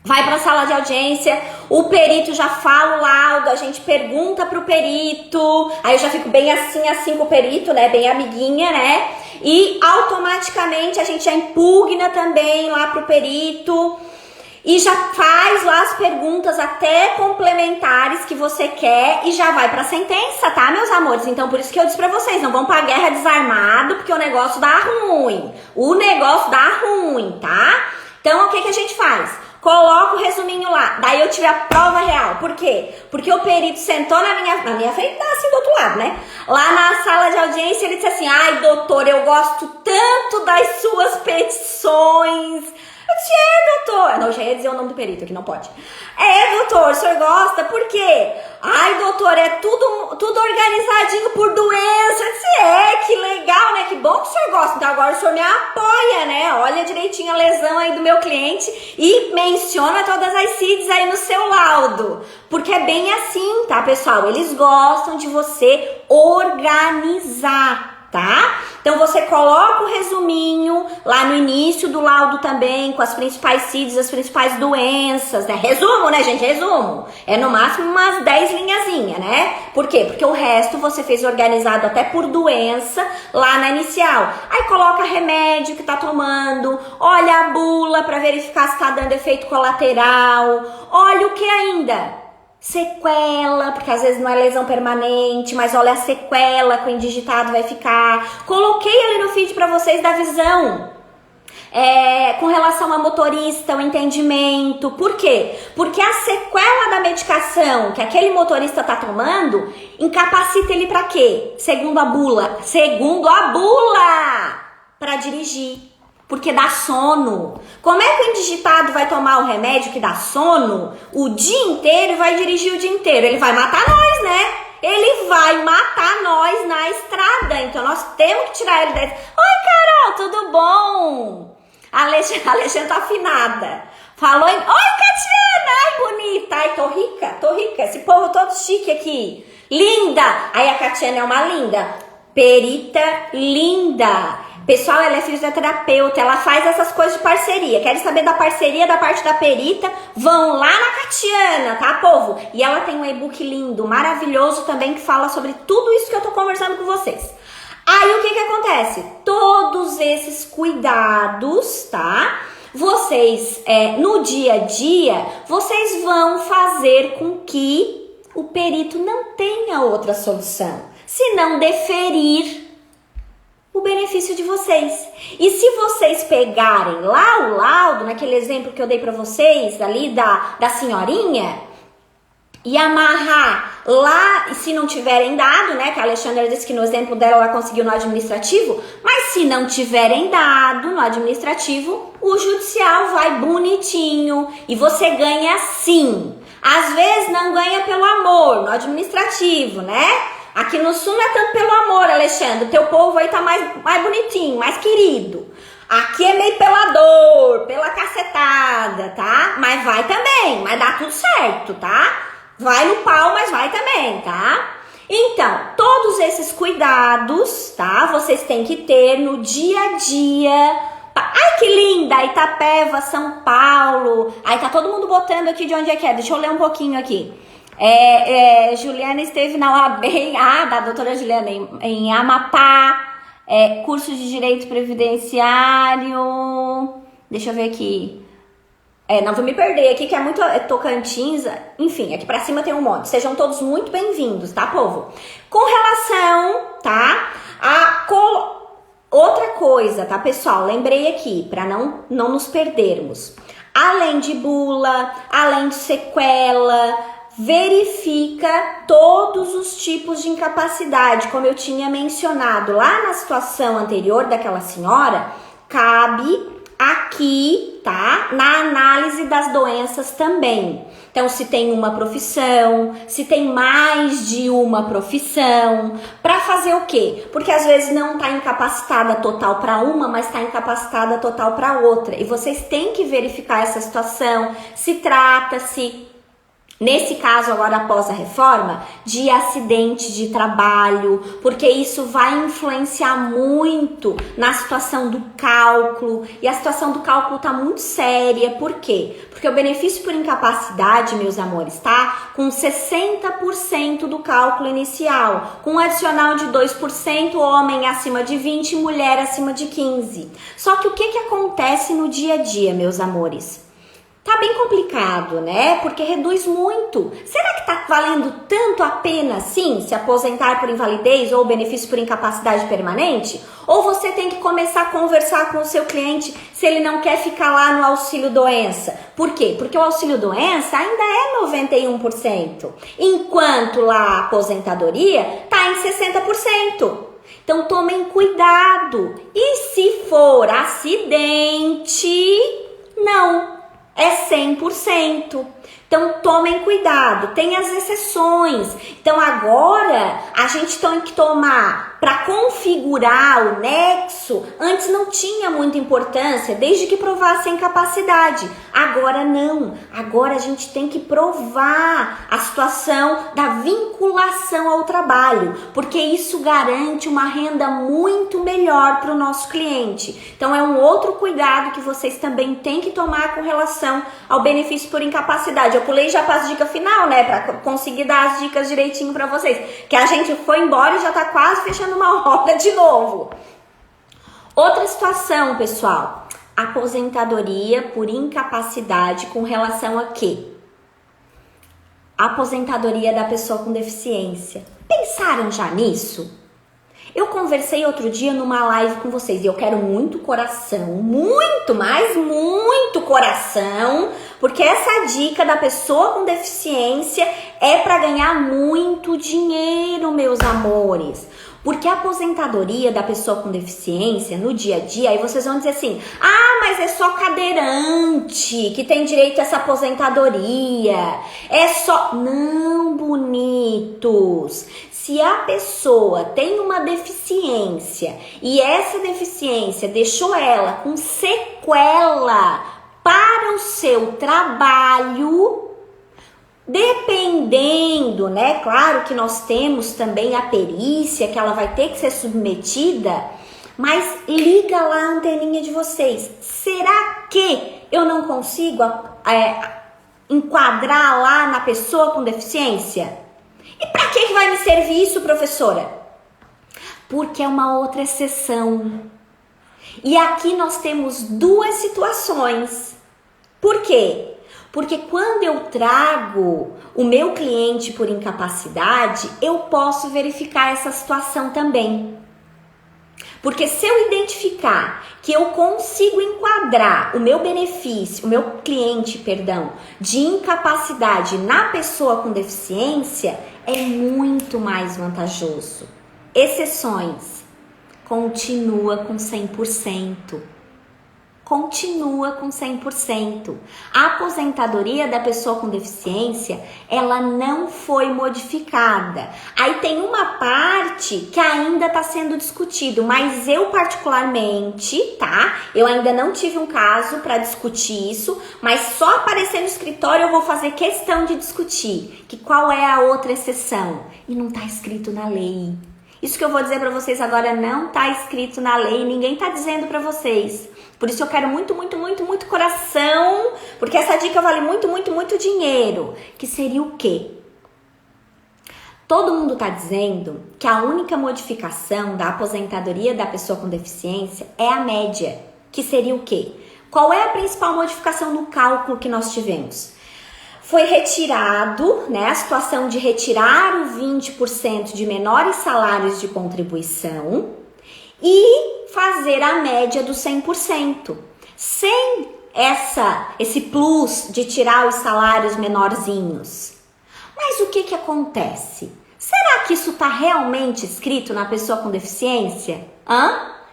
vai para a sala de audiência, o perito já fala o laudo, a gente pergunta pro perito, aí eu já fico bem assim com o perito, né? Bem amiguinha, né? E automaticamente a gente já impugna também lá pro perito e já faz lá as perguntas até complementares que você quer e já vai pra sentença, tá, meus amores? Então por isso que eu disse pra vocês, não vão pra guerra desarmado, porque o negócio dá ruim. O negócio dá ruim, tá? Então o que a gente faz? Coloca o resuminho lá. Daí eu tive a prova real. Por quê? Porque o perito sentou na minha frente, tá assim do outro lado, né? Lá na sala de audiência ele disse assim: ai, doutor, eu gosto tanto das suas petições. Eu disse: doutor. Não, eu já ia dizer o nome do perito, que não pode. Doutor, o senhor gosta? Por quê? Ai, doutor, é tudo organizadinho por doença. Eu disse: que legal, né? Que bom que o senhor gosta. Então agora o senhor me apoia, né? Olha direitinho a lesão aí do meu cliente e menciona todas as CIDs aí no seu laudo. Porque é bem assim, tá, pessoal? Eles gostam de você organizar, tá? Então você coloca o resuminho lá no início do laudo também, com as principais CIDs, as principais doenças, né? Resumo, né, gente? Resumo. É no máximo umas 10 linhazinhas, né? Por quê? Porque o resto você fez organizado até por doença lá na inicial. Aí coloca remédio que tá tomando, olha a bula pra verificar se tá dando efeito colateral, olha o que ainda? Sequela, porque às vezes não é lesão permanente, mas olha a sequela que o indigitado vai ficar. Coloquei ali no feed pra vocês da visão. Com relação a motorista, o entendimento. Por quê? Porque a sequela da medicação que aquele motorista tá tomando incapacita ele pra quê? Segundo a bula, pra dirigir. Porque dá sono. Como é que o indigitado vai tomar o remédio que dá sono o dia inteiro e vai dirigir o dia inteiro? Ele vai matar nós, né? Ele vai matar nós na estrada. Então nós temos que tirar ele dessa. Oi, Carol, tudo bom? A Alexandra tá afinada. Falou em... Oi, Catiana! Ai, bonita! Ai, tô rica. Esse povo todo chique aqui. Linda! Aí a Catiana é uma linda. Perita linda. Pessoal, ela é fisioterapeuta, ela faz essas coisas de parceria. Querem saber da parceria da parte da perita? Vão lá na Catiana, tá, povo? E ela tem um e-book lindo, maravilhoso também, que fala sobre tudo isso que eu tô conversando com vocês. Aí, o que acontece? Todos esses cuidados, tá? Vocês, no dia a dia, vocês vão fazer com que o perito não tenha outra solução, se não deferir o benefício de vocês. E se vocês pegarem lá o laudo, naquele exemplo que eu dei pra vocês, ali da senhorinha, e amarrar lá, e se não tiverem dado, né, que a Alexandra disse que no exemplo dela ela conseguiu no administrativo, mas se não tiverem dado no administrativo, o judicial vai bonitinho, e você ganha sim. Às vezes não ganha pelo amor, no administrativo, né? Aqui no sul não é tanto pelo amor, Alexandre. Teu povo aí tá mais bonitinho, mais querido. Aqui é meio pela dor, pela cacetada, tá? Mas vai também, mas dá tudo certo, tá? Vai no pau, mas vai também, tá? Então, todos esses cuidados, tá? Vocês têm que ter no dia a dia. Ai, que linda! Itapeva, São Paulo. Aí tá todo mundo botando aqui de onde é que é. Deixa eu ler um pouquinho aqui. Juliana esteve na OAB, da doutora Juliana, em Amapá, curso de Direito Previdenciário, deixa eu ver aqui, não vou me perder aqui, que é muito Tocantins, enfim, aqui pra cima tem um monte. Sejam todos muito bem-vindos, tá, povo? Com relação, tá, outra coisa, tá, pessoal, lembrei aqui, pra não nos perdermos, além de bula, além de sequela, verifica todos os tipos de incapacidade. Como eu tinha mencionado lá na situação anterior daquela senhora, cabe aqui, tá? Na análise das doenças também. Então, se tem uma profissão, se tem mais de uma profissão, para fazer o quê? Porque às vezes não tá incapacitada total para uma, mas tá incapacitada total para outra. E vocês têm que verificar essa situação, se trata-se, nesse caso agora após a reforma, de acidente de trabalho, porque isso vai influenciar muito na situação do cálculo, e a situação do cálculo tá muito séria. Por quê? Porque o benefício por incapacidade, meus amores, tá com 60% do cálculo inicial, com um adicional de 2%, homem acima de 20, mulher acima de 15. Só que o que acontece no dia a dia, meus amores? Tá bem complicado, né? Porque reduz muito. Será que tá valendo tanto a pena assim se aposentar por invalidez ou benefício por incapacidade permanente? Ou você tem que começar a conversar com o seu cliente se ele não quer ficar lá no auxílio doença? Por quê? Porque o auxílio doença ainda é 91%, enquanto lá a aposentadoria tá em 60%. Então tomem cuidado. E se for acidente, não. É 100%. Então, tomem cuidado, tem as exceções. Então, agora, a gente tem que tomar, para configurar o nexo, antes não tinha muita importância, desde que provasse a incapacidade. Agora não, agora a gente tem que provar a situação da vinculação ao trabalho, porque isso garante uma renda muito melhor para o nosso cliente. Então, é um outro cuidado que vocês também têm que tomar com relação ao benefício por incapacidade. Eu pulei já para as dicas final, né? Para conseguir dar as dicas direitinho para vocês. Que a gente foi embora e já tá quase fechando uma hora de novo. Outra situação, pessoal. Aposentadoria por incapacidade com relação a quê? Aposentadoria da pessoa com deficiência. Pensaram já nisso? Eu conversei outro dia numa live com vocês e eu quero muito coração, muito, mas muito coração, porque essa dica da pessoa com deficiência é para ganhar muito dinheiro, meus amores. Porque a aposentadoria da pessoa com deficiência no dia a dia, aí vocês vão dizer assim, mas é só cadeirante que tem direito a essa aposentadoria. É só... Não, bonitos. Se a pessoa tem uma deficiência e essa deficiência deixou ela com sequela para o seu trabalho, dependendo, né? Claro que nós temos também a perícia que ela vai ter que ser submetida, mas liga lá a anteninha de vocês. Será que eu não consigo enquadrar lá na pessoa com deficiência? E para que vai me servir isso, professora? Porque é uma outra exceção. E aqui nós temos duas situações. Por quê? Porque quando eu trago o meu cliente por incapacidade, eu posso verificar essa situação também. Porque se eu identificar que eu consigo enquadrar o meu benefício, o meu cliente, perdão, de incapacidade na pessoa com deficiência, é muito mais vantajoso. Exceções, continua com 100%. Continua com 100%. A aposentadoria da pessoa com deficiência, ela não foi modificada. Aí tem uma parte que ainda está sendo discutido, mas eu particularmente, tá? Eu ainda não tive um caso para discutir isso, mas só aparecer no escritório eu vou fazer questão de discutir. Que qual é a outra exceção? E não está escrito na lei. Isso que eu vou dizer para vocês agora não está escrito na lei, ninguém está dizendo para vocês. Por isso eu quero muito, muito, muito, muito coração, porque essa dica vale muito, muito, muito dinheiro. Que seria o quê? Todo mundo está dizendo que a única modificação da aposentadoria da pessoa com deficiência é a média. Que seria o quê? Qual é a principal modificação no cálculo que nós tivemos? Foi retirado, né, a situação de retirar o 20% de menores salários de contribuição e fazer a média do 100%. Sem esse plus de tirar os salários menorzinhos. Mas o que acontece? Será que isso está realmente escrito na pessoa com deficiência?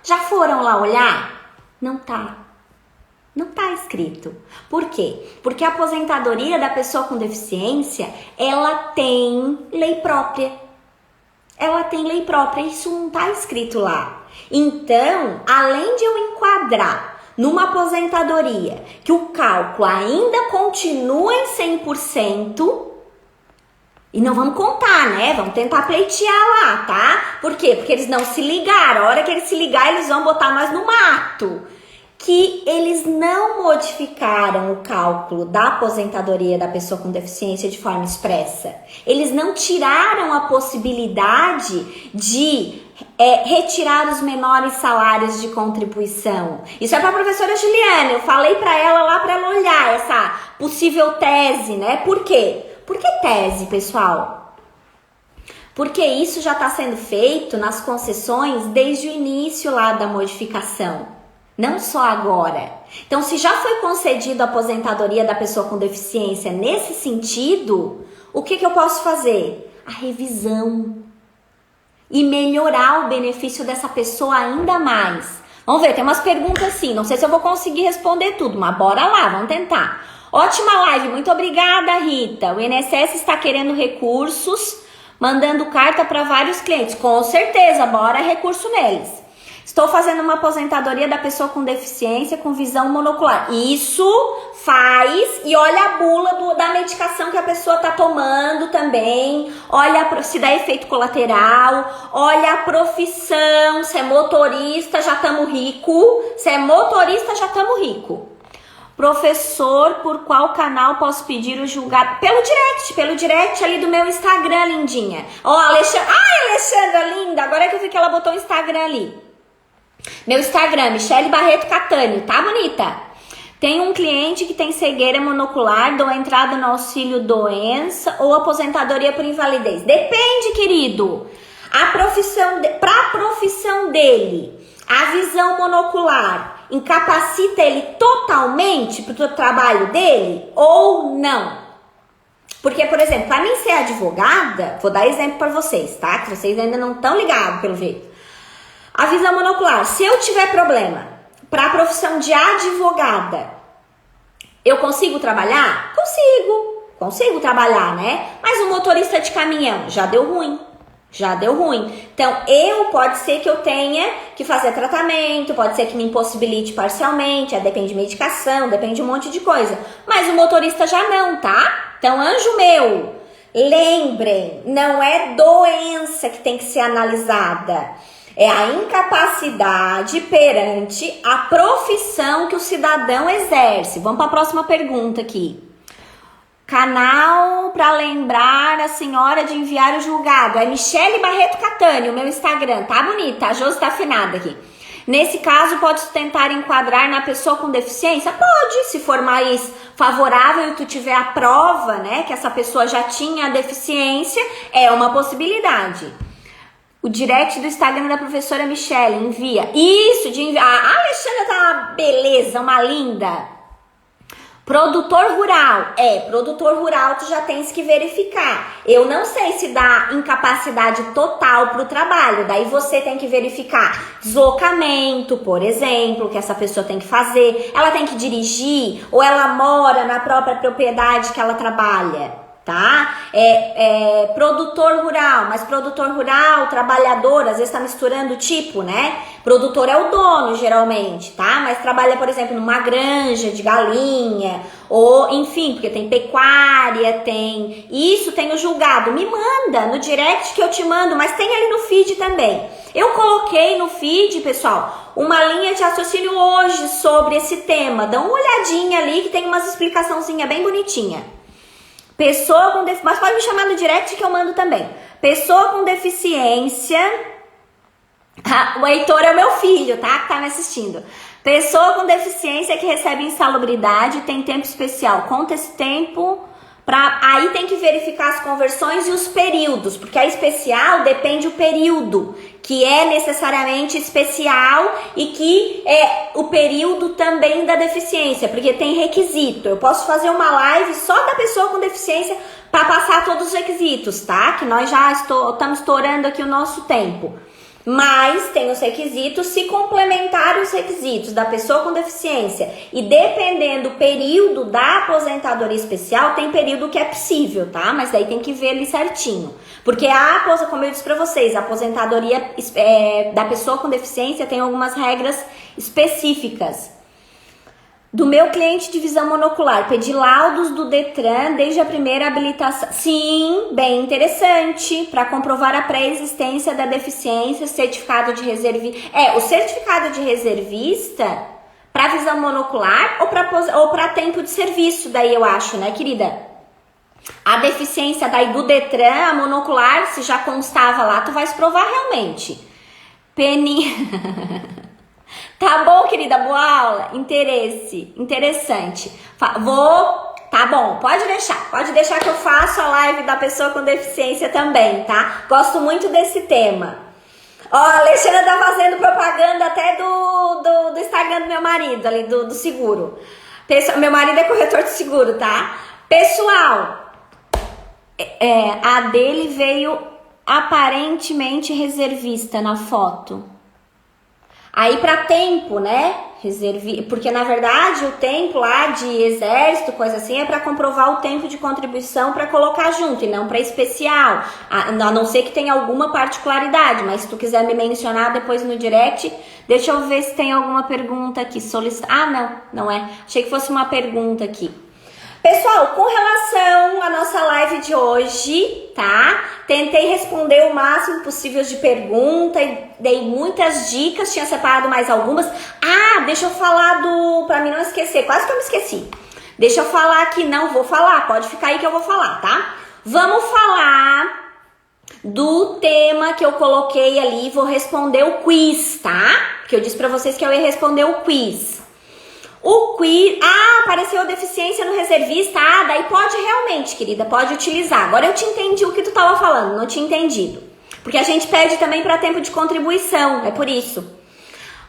Já foram lá olhar? Não tá. Não tá escrito. Por quê? Porque a aposentadoria da pessoa com deficiência, ela tem lei própria. Ela tem lei própria, isso não tá escrito lá. Então, além de eu enquadrar numa aposentadoria que o cálculo ainda continua em 100%, e não vamos contar, né? Vamos tentar pleitear lá, tá? Por quê? Porque eles não se ligaram. A hora que eles se ligarem, eles vão botar nós no mato. Que eles não modificaram o cálculo da aposentadoria da pessoa com deficiência de forma expressa. Eles não tiraram a possibilidade de retirar os menores salários de contribuição. Isso é para a professora Juliana. Eu falei para ela lá para ela olhar essa possível tese, né? Por quê? Por que tese, pessoal? Porque isso já está sendo feito nas concessões desde o início lá da modificação. Não só agora. Então, se já foi concedido a aposentadoria da pessoa com deficiência nesse sentido, o que eu posso fazer? A revisão. E melhorar o benefício dessa pessoa ainda mais. Vamos ver, tem umas perguntas assim, não sei se eu vou conseguir responder tudo, mas bora lá, vamos tentar. Ótima live, muito obrigada, Rita. O INSS está querendo recursos, mandando carta para vários clientes. Com certeza, bora recurso neles. Estou fazendo uma aposentadoria da pessoa com deficiência com visão monocular. Isso faz, e olha a bula da medicação que a pessoa está tomando também. Olha se dá efeito colateral. Olha a profissão. Se é motorista, já estamos rico. Se é motorista, já estamos rico. Professor, por qual canal posso pedir o julgado? Pelo direct ali do meu Instagram, lindinha. Ó, Alexandra. Ai, Alexandra, linda. Agora é que eu vi que ela botou o Instagram ali. Meu Instagram, Michele Barreto Catânio, tá bonita? Tem um cliente que tem cegueira monocular, dou entrada no auxílio doença ou aposentadoria por invalidez. Depende, querido. Pra profissão dele, a visão monocular incapacita ele totalmente pro trabalho dele ou não? Porque, por exemplo, para mim ser advogada, vou dar exemplo para vocês, tá? Que vocês ainda não estão ligados, pelo jeito. A visão monocular, se eu tiver problema para a profissão de advogada, eu consigo trabalhar? Consigo trabalhar, né? Mas o motorista de caminhão, já deu ruim. Então, pode ser que eu tenha que fazer tratamento, pode ser que me impossibilite parcialmente, depende de medicação, depende de um monte de coisa. Mas o motorista já não, tá? Então, anjo meu, lembrem, não é doença que tem que ser analisada. É a incapacidade perante a profissão que o cidadão exerce. Vamos para a próxima pergunta aqui. Canal para lembrar a senhora de enviar o julgado. É Michele Barreto Catânio, o meu Instagram. Tá bonita, a Josi tá afinada aqui. Nesse caso, pode tentar enquadrar na pessoa com deficiência? Pode, se for mais favorável e tu tiver a prova, né, que essa pessoa já tinha a deficiência, é uma possibilidade. O direct do Instagram da professora Michele, envia. Isso, de enviar. A Alexandra tá uma beleza, uma linda. Produtor rural. Produtor rural tu já tens que verificar. Eu não sei se dá incapacidade total pro trabalho. Daí você tem que verificar deslocamento, por exemplo, que essa pessoa tem que fazer. Ela tem que dirigir ou ela mora na própria propriedade que ela trabalha. Tá? Produtor rural, mas produtor rural, trabalhador, às vezes tá misturando o tipo, né? Produtor é o dono, geralmente, tá? Mas trabalha, por exemplo, numa granja de galinha, ou enfim, porque tem pecuária, tem isso, tem o julgado. Me manda no direct que eu te mando, mas tem ali no feed também. Eu coloquei no feed, pessoal, uma linha de raciocínio hoje sobre esse tema. Dá uma olhadinha ali que tem umas explicaçãozinhas bem bonitinha. Pessoa com deficiência, mas pode me chamar no direct que eu mando também. Pessoa com deficiência. O Heitor é o meu filho, tá? Que tá me assistindo. Pessoa com deficiência que recebe insalubridade, tem tempo especial. Conta esse tempo. Aí tem que verificar as conversões e os períodos, porque a especial depende do período, que é necessariamente especial e que é o período também da deficiência, porque tem requisito. Eu posso fazer uma live só da pessoa com deficiência para passar todos os requisitos, tá? Que nós já estamos estourando aqui o nosso tempo. Mas tem os requisitos, se complementar os requisitos da pessoa com deficiência e dependendo do período da aposentadoria especial, tem período que é possível, tá? Mas daí tem que ver ali certinho. Porque como eu disse pra vocês, a aposentadoria da pessoa com deficiência tem algumas regras específicas. Do meu cliente de visão monocular, pedi laudos do Detran desde a primeira habilitação. Sim, bem interessante. Para comprovar a pré-existência da deficiência, certificado de reservista. O certificado de reservista para visão monocular ou para tempo de serviço, daí eu acho, né, querida? A deficiência daí do Detran, a monocular, se já constava lá, tu vai se provar realmente. Tá bom, querida, boa aula. Interessante. Tá bom, pode deixar que eu faço a live da pessoa com deficiência também, tá? Gosto muito desse tema. Ó, a Alexandra tá fazendo propaganda até do Instagram do meu marido, ali do seguro. Meu marido é corretor de seguro, tá? Pessoal, a dele veio aparentemente reservista na foto. Aí para tempo, né? Porque na verdade o tempo lá de exército, coisa assim, é para comprovar o tempo de contribuição para colocar junto e não para especial. A não ser que tenha alguma particularidade, mas se tu quiser me mencionar depois no direct, deixa eu ver se tem alguma pergunta aqui. Não é. Achei que fosse uma pergunta aqui. Pessoal, com relação à nossa live de hoje, tá? Tentei responder o máximo possível de pergunta e dei muitas dicas, tinha separado mais algumas. Deixa eu falar pra mim não esquecer, quase que eu me esqueci. Deixa eu falar aqui, não vou falar, pode ficar aí que eu vou falar, tá? Vamos falar do tema que eu coloquei ali, vou responder o quiz, tá? Porque eu disse pra vocês que eu ia responder o quiz. O quiz... apareceu a deficiência no reservista. Daí pode realmente, querida, pode utilizar. Agora eu te entendi o que tu tava falando, não tinha entendido. Porque a gente pede também para tempo de contribuição, é por isso.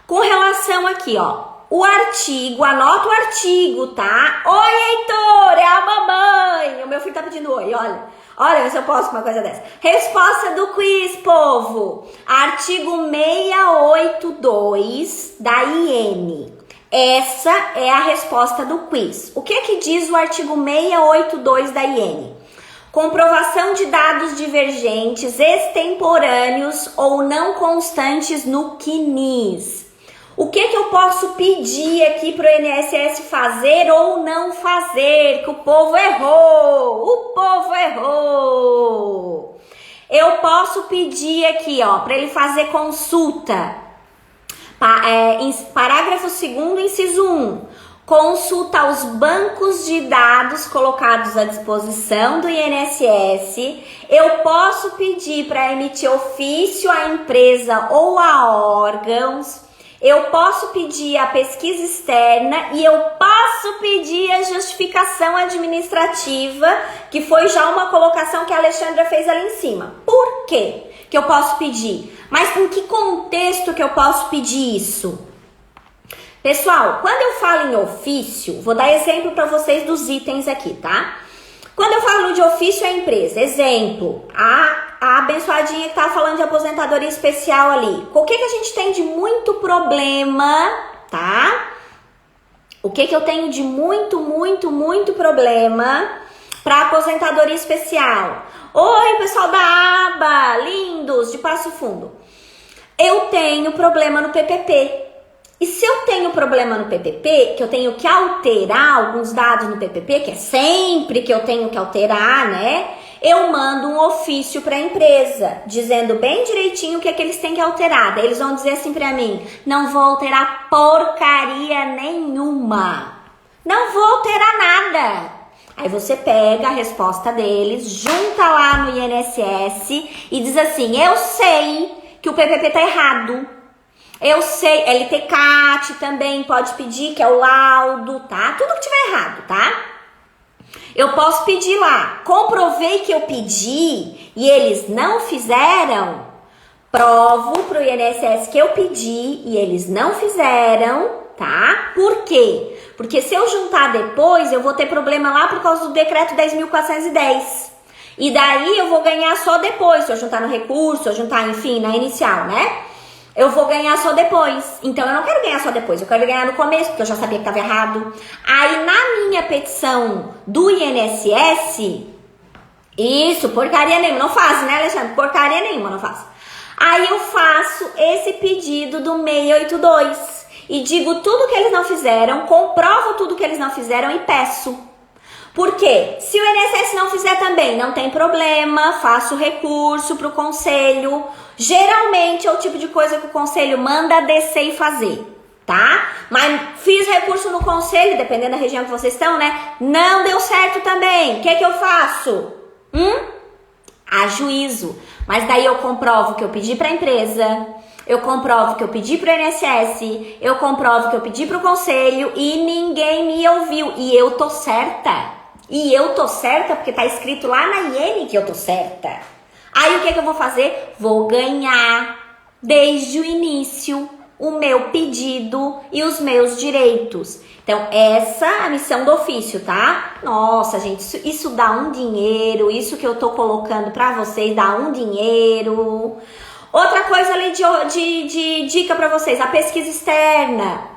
Com relação aqui, ó, o artigo, anota o artigo, tá? Oi, Heitor, é a mamãe. O meu filho tá pedindo oi, olha. Olha, se eu posso uma coisa dessa. Resposta do quiz, povo. Artigo 682 da IN. Essa é a resposta do quiz. O que diz o artigo 682 da IN? Comprovação de dados divergentes, extemporâneos ou não constantes no CNIS. O que eu posso pedir aqui para o INSS fazer ou não fazer? Que o povo errou! Eu posso pedir aqui, ó, para ele fazer consulta. Parágrafo 2º, inciso 1. Consulta aos bancos de dados colocados à disposição do INSS. Eu posso pedir para emitir ofício à empresa ou a órgãos. Eu posso pedir a pesquisa externa e eu posso pedir a justificação administrativa, que foi já uma colocação que a Alexandra fez ali em cima. Por quê que eu posso pedir? Mas em que contexto que eu posso pedir isso? Pessoal, quando eu falo em ofício, vou dar exemplo para vocês dos itens aqui, tá? Quando eu falo de ofício à empresa, exemplo, a abençoadinha que tá falando de aposentadoria especial ali. O que a gente tem de muito problema, tá? O que eu tenho de muito problema para aposentadoria especial? Oi, pessoal da aba, lindos, de Passo Fundo. Eu tenho problema no PPP. E se eu tenho problema no PPP, que eu tenho que alterar alguns dados no PPP, que é sempre que eu tenho que alterar, né? Eu mando um ofício para a empresa, dizendo bem direitinho o que é que eles têm que alterar. Daí eles vão dizer assim para mim, não vou alterar porcaria nenhuma. Não vou alterar nada. Aí você pega a resposta deles, junta lá no INSS e diz assim, eu sei que o PPP tá errado. Eu sei, LTCAT também pode pedir, que é o laudo, tá? Tudo que tiver errado, tá? Eu posso pedir lá, comprovei que eu pedi e eles não fizeram, provo pro INSS que eu pedi e eles não fizeram, tá? Por quê? Porque se eu juntar depois, eu vou ter problema lá por causa do decreto 10.410. E daí eu vou ganhar só depois, se eu juntar no recurso, se eu juntar, enfim, na inicial, né? eu vou ganhar só depois. Então eu não quero ganhar só depois, eu quero ganhar no começo, porque eu já sabia que estava errado. Aí na minha petição do INSS, isso, porcaria nenhuma, não faz, né, Alexandre? Porcaria nenhuma, não faz. Aí eu faço esse pedido do 682 e digo tudo que eles não fizeram, comprovo tudo que eles não fizeram e peço. Por quê? Se o INSS não fizer também, não tem problema, faço recurso para o conselho. Geralmente é o tipo de coisa que o conselho manda descer e fazer, tá? Mas fiz recurso no conselho, dependendo da região que vocês estão, né? Não deu certo também. O que eu faço? Ajuízo. Mas daí eu comprovo que eu pedi para a empresa, eu comprovo que eu pedi para o INSS, eu comprovo que eu pedi para o conselho e ninguém me ouviu. E eu tô certa. E eu tô certa porque tá escrito lá na IN que eu tô certa. Aí o que eu vou fazer? Vou ganhar desde o início o meu pedido e os meus direitos. Então, essa é a missão do ofício, tá? Nossa, gente, isso dá um dinheiro, isso que eu tô colocando pra vocês dá um dinheiro. Outra coisa ali de dica pra vocês, a pesquisa externa.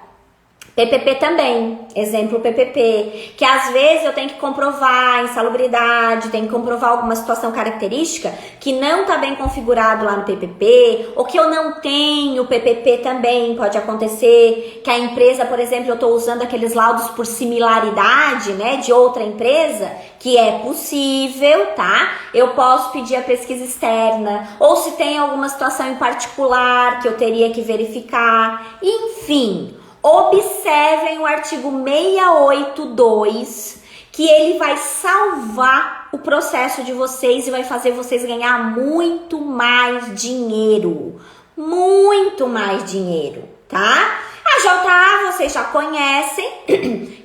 PPP também, exemplo PPP, que às vezes eu tenho que comprovar a insalubridade, tenho que comprovar alguma situação característica que não está bem configurado lá no PPP, ou que eu não tenho PPP também, pode acontecer que a empresa, por exemplo, eu estou usando aqueles laudos por similaridade, né, de outra empresa, que é possível, tá? Eu posso pedir a pesquisa externa, ou se tem alguma situação em particular que eu teria que verificar, enfim. Observem o artigo 682, que ele vai salvar o processo de vocês e vai fazer vocês ganhar muito mais dinheiro. Muito mais dinheiro, tá? A JA vocês já conhecem,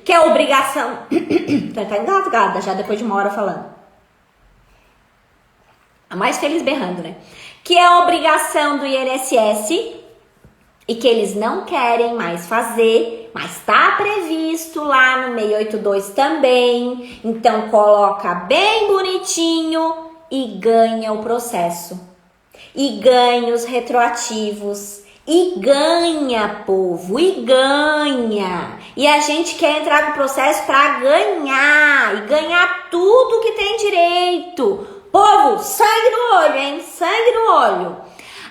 que é obrigação... Tá engasgada já depois de uma hora falando. A mais feliz berrando, né? Que é a obrigação do INSS... e que eles não querem mais fazer, mas está previsto lá no 682 também. Então, coloca bem bonitinho e ganha o processo. E ganha os retroativos. E ganha, povo, e ganha. E a gente quer entrar no processo para ganhar. E ganhar tudo que tem direito. Povo, sangue no olho, hein? Sangue no olho.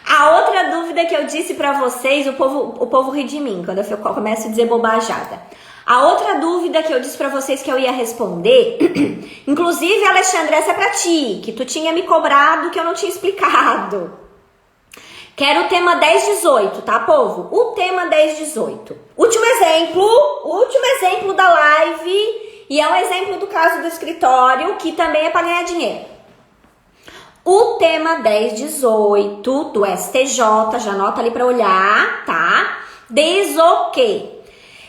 A outra dúvida que eu disse pra vocês, o povo ri de mim quando eu começo a dizer bobajada. A outra dúvida que eu disse pra vocês que eu ia responder, inclusive, Alexandre, essa é pra ti, que tu tinha me cobrado que eu não tinha explicado. Que era o tema 1018, tá, povo? O tema 1018. Último exemplo da live, e é um exemplo do caso do escritório, que também é pra ganhar dinheiro. O tema 1018 do STJ, já anota ali para olhar, tá? Diz o quê?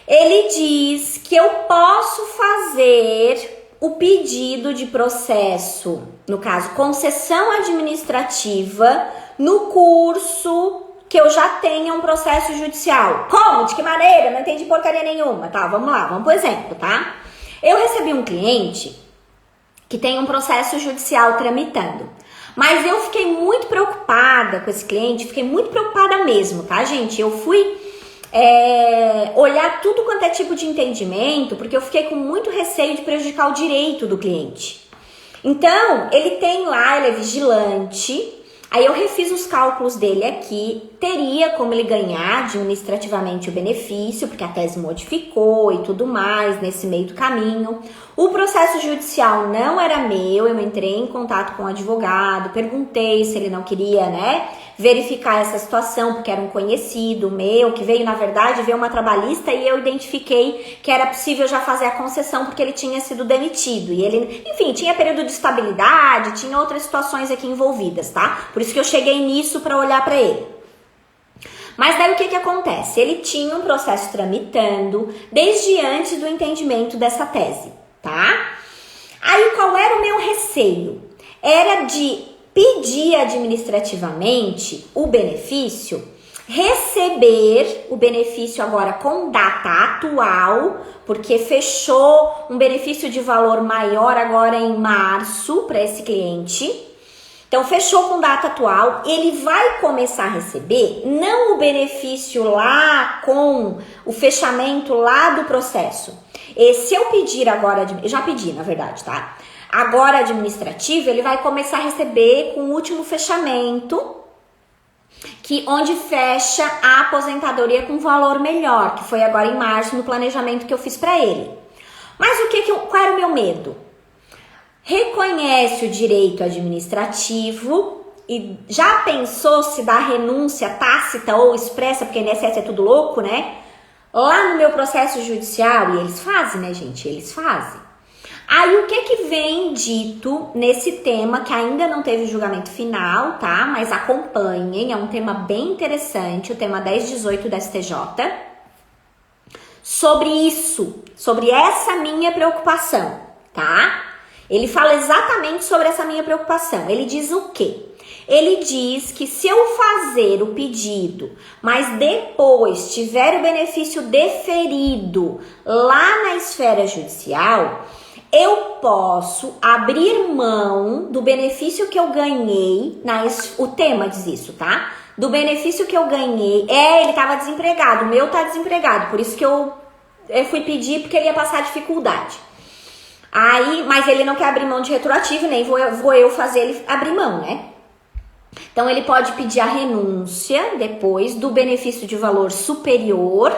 Ele diz que eu posso fazer o pedido de processo, no caso, concessão administrativa, no curso que eu já tenha um processo judicial. Como? De que maneira? Não entendi porcaria nenhuma. Tá, vamos lá, vamos pro exemplo, tá? Eu recebi um cliente que tem um processo judicial tramitando. Mas eu fiquei muito preocupada com esse cliente, fiquei muito preocupada mesmo, tá, gente? Eu fui olhar tudo quanto é tipo de entendimento, porque eu fiquei com muito receio de prejudicar o direito do cliente. Então, ele tem lá, ele é vigilante, aí eu refiz os cálculos dele aqui, teria como ele ganhar administrativamente o benefício, porque a tese modificou e tudo mais nesse meio do caminho. O processo judicial não era meu, eu entrei em contato com o advogado, perguntei se ele não queria, né, verificar essa situação, porque era um conhecido meu, que veio, na verdade, ver uma trabalhista e eu identifiquei que era possível já fazer a concessão, porque ele tinha sido demitido. E ele, enfim, tinha período de estabilidade, tinha outras situações aqui envolvidas, tá? Por isso que eu cheguei nisso para olhar para ele. Mas daí o que acontece? Ele tinha um processo tramitando desde antes do entendimento dessa tese, tá? Aí qual era o meu receio? Era de pedir administrativamente o benefício, receber o benefício agora com data atual, porque fechou um benefício de valor maior agora em março para esse cliente. Então, fechou com data atual, ele vai começar a receber não o benefício lá com o fechamento lá do processo. E se eu pedir agora, eu já pedi, na verdade, tá? Agora administrativo, ele vai começar a receber com o último fechamento, onde fecha a aposentadoria com valor melhor, que foi agora em março no planejamento que eu fiz para ele. Mas qual era o meu medo? Reconhece o direito administrativo e já pensou se dá renúncia tácita ou expressa, porque INSS é tudo louco, né? Lá no meu processo judicial, e eles fazem, né, gente? Eles fazem. Aí, o que vem dito nesse tema, que ainda não teve julgamento final, tá? Mas acompanhem, é um tema bem interessante, o tema 1018 da STJ. Sobre isso, sobre essa minha preocupação, tá? Ele fala exatamente sobre essa minha preocupação. Ele diz o quê? Ele diz que se eu fazer o pedido, mas depois tiver o benefício deferido lá na esfera judicial, eu posso abrir mão do benefício que eu ganhei, o tema diz isso, tá? Do benefício que eu ganhei, ele estava desempregado, o meu tá desempregado, por isso que eu fui pedir, porque ele ia passar dificuldade. Aí, mas ele não quer abrir mão de retroativo, nem vou eu fazer ele abrir mão, né? Então, ele pode pedir a renúncia depois do benefício de valor superior,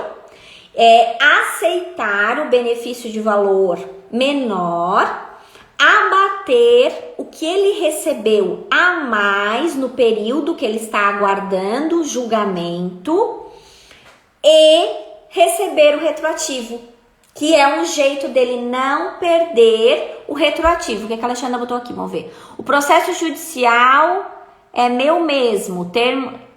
aceitar o benefício de valor menor, abater o que ele recebeu a mais no período que ele está aguardando o julgamento e receber o retroativo, que é um jeito dele não perder o retroativo. O que a Alexandra botou aqui? Vamos ver. O processo judicial é meu mesmo,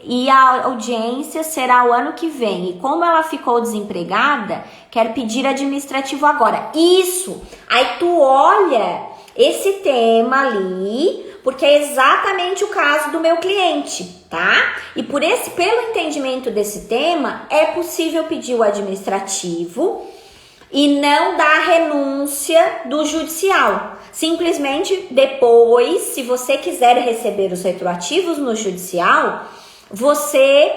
e a audiência será o ano que vem. E como ela ficou desempregada, quero pedir administrativo agora. Isso! Aí tu olha esse tema ali, porque é exatamente o caso do meu cliente, tá? E pelo entendimento desse tema, é possível pedir o administrativo e não dar renúncia do judicial. Simplesmente depois, se você quiser receber os retroativos no judicial, você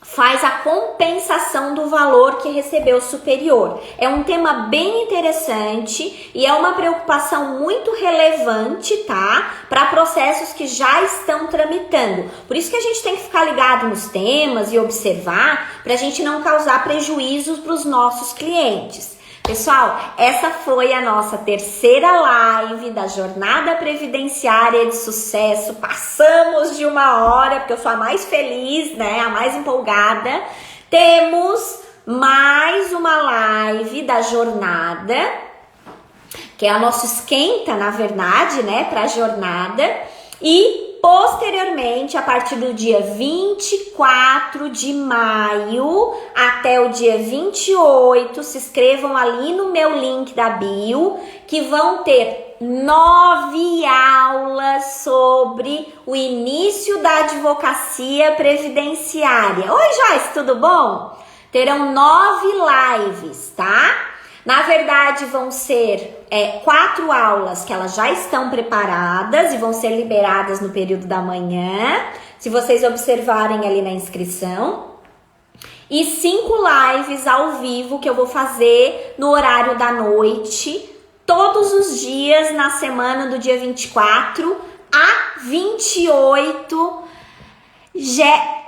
faz a compensação do valor que recebeu superior. É um tema bem interessante e é uma preocupação muito relevante, tá? Para processos que já estão tramitando. Por isso que a gente tem que ficar ligado nos temas e observar para a gente não causar prejuízos para os nossos clientes. Pessoal, essa foi a nossa terceira live da Jornada Previdenciária de Sucesso. Passamos de 1 hora, porque eu sou a mais feliz, né? A mais empolgada. Temos mais uma live da jornada, que é a nossa esquenta, na verdade, né? Para a jornada. E posteriormente, a partir do dia 24 de maio até o dia 28, se inscrevam ali no meu link da bio, que vão ter 9 aulas sobre o início da advocacia previdenciária. Oi, Joyce, tudo bom? Terão 9 lives, tá? Na verdade, vão ser 4 aulas que elas já estão preparadas e vão ser liberadas no período da manhã, se vocês observarem ali na inscrição. E 5 lives ao vivo que eu vou fazer no horário da noite, todos os dias na semana do dia 24 a 28,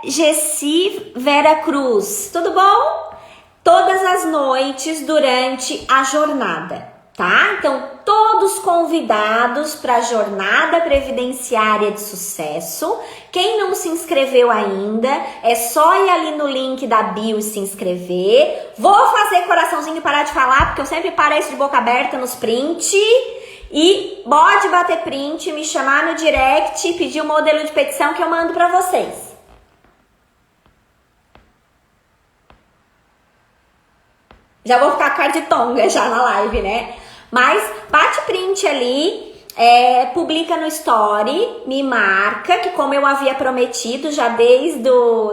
Gessi Vera Cruz. Tudo bom? Todas as noites durante a jornada, tá? Então, todos convidados para a Jornada Previdenciária de Sucesso. Quem não se inscreveu ainda, é só ir ali no link da bio e se inscrever. Vou fazer coraçãozinho e parar de falar, porque eu sempre pareço de boca aberta nos print. E pode bater print, me chamar no direct e pedir o modelo de petição que eu mando para vocês. Já vou ficar com cara de tonga já na live, né? Mas bate print ali, publica no story, me marca, que como eu havia prometido já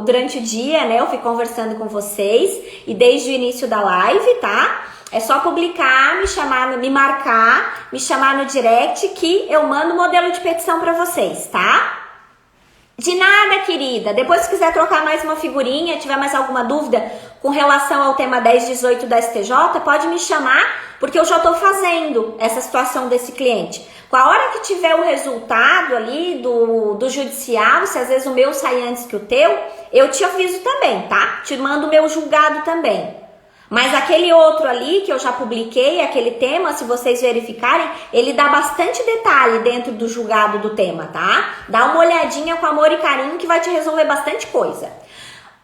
durante o dia, né? Eu fui conversando com vocês e desde o início da live, tá? É só publicar, me chamar, me marcar, me chamar no direct que eu mando o modelo de petição para vocês, tá? De nada, querida. Depois, se quiser trocar mais uma figurinha, tiver mais alguma dúvida com relação ao tema 1018 da STJ, pode me chamar, porque eu já tô fazendo essa situação desse cliente. Com a hora que tiver o resultado ali do judicial, se às vezes o meu sai antes que o teu, eu te aviso também, tá? Te mando o meu julgado também. Mas aquele outro ali que eu já publiquei, aquele tema, se vocês verificarem, ele dá bastante detalhe dentro do julgado do tema, tá? Dá uma olhadinha com amor e carinho que vai te resolver bastante coisa.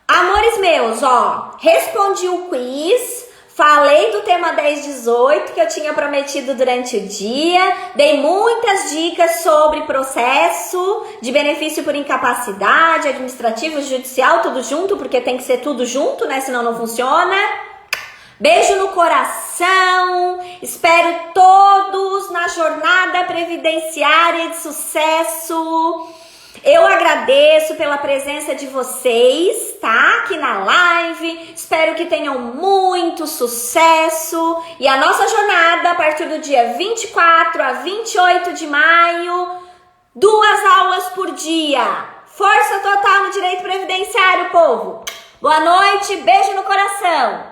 Amores meus, ó, respondi o quiz, falei do tema 1018 que eu tinha prometido durante o dia, dei muitas dicas sobre processo de benefício por incapacidade, administrativo, judicial, tudo junto, porque tem que ser tudo junto, né? Senão não funciona. Beijo no coração, espero todos na jornada previdenciária de sucesso. Eu agradeço pela presença de vocês, tá? Aqui na live. Espero que tenham muito sucesso. E a nossa jornada, a partir do dia 24 a 28 de maio, 2 aulas por dia. Força total no direito previdenciário, povo. Boa noite, beijo no coração.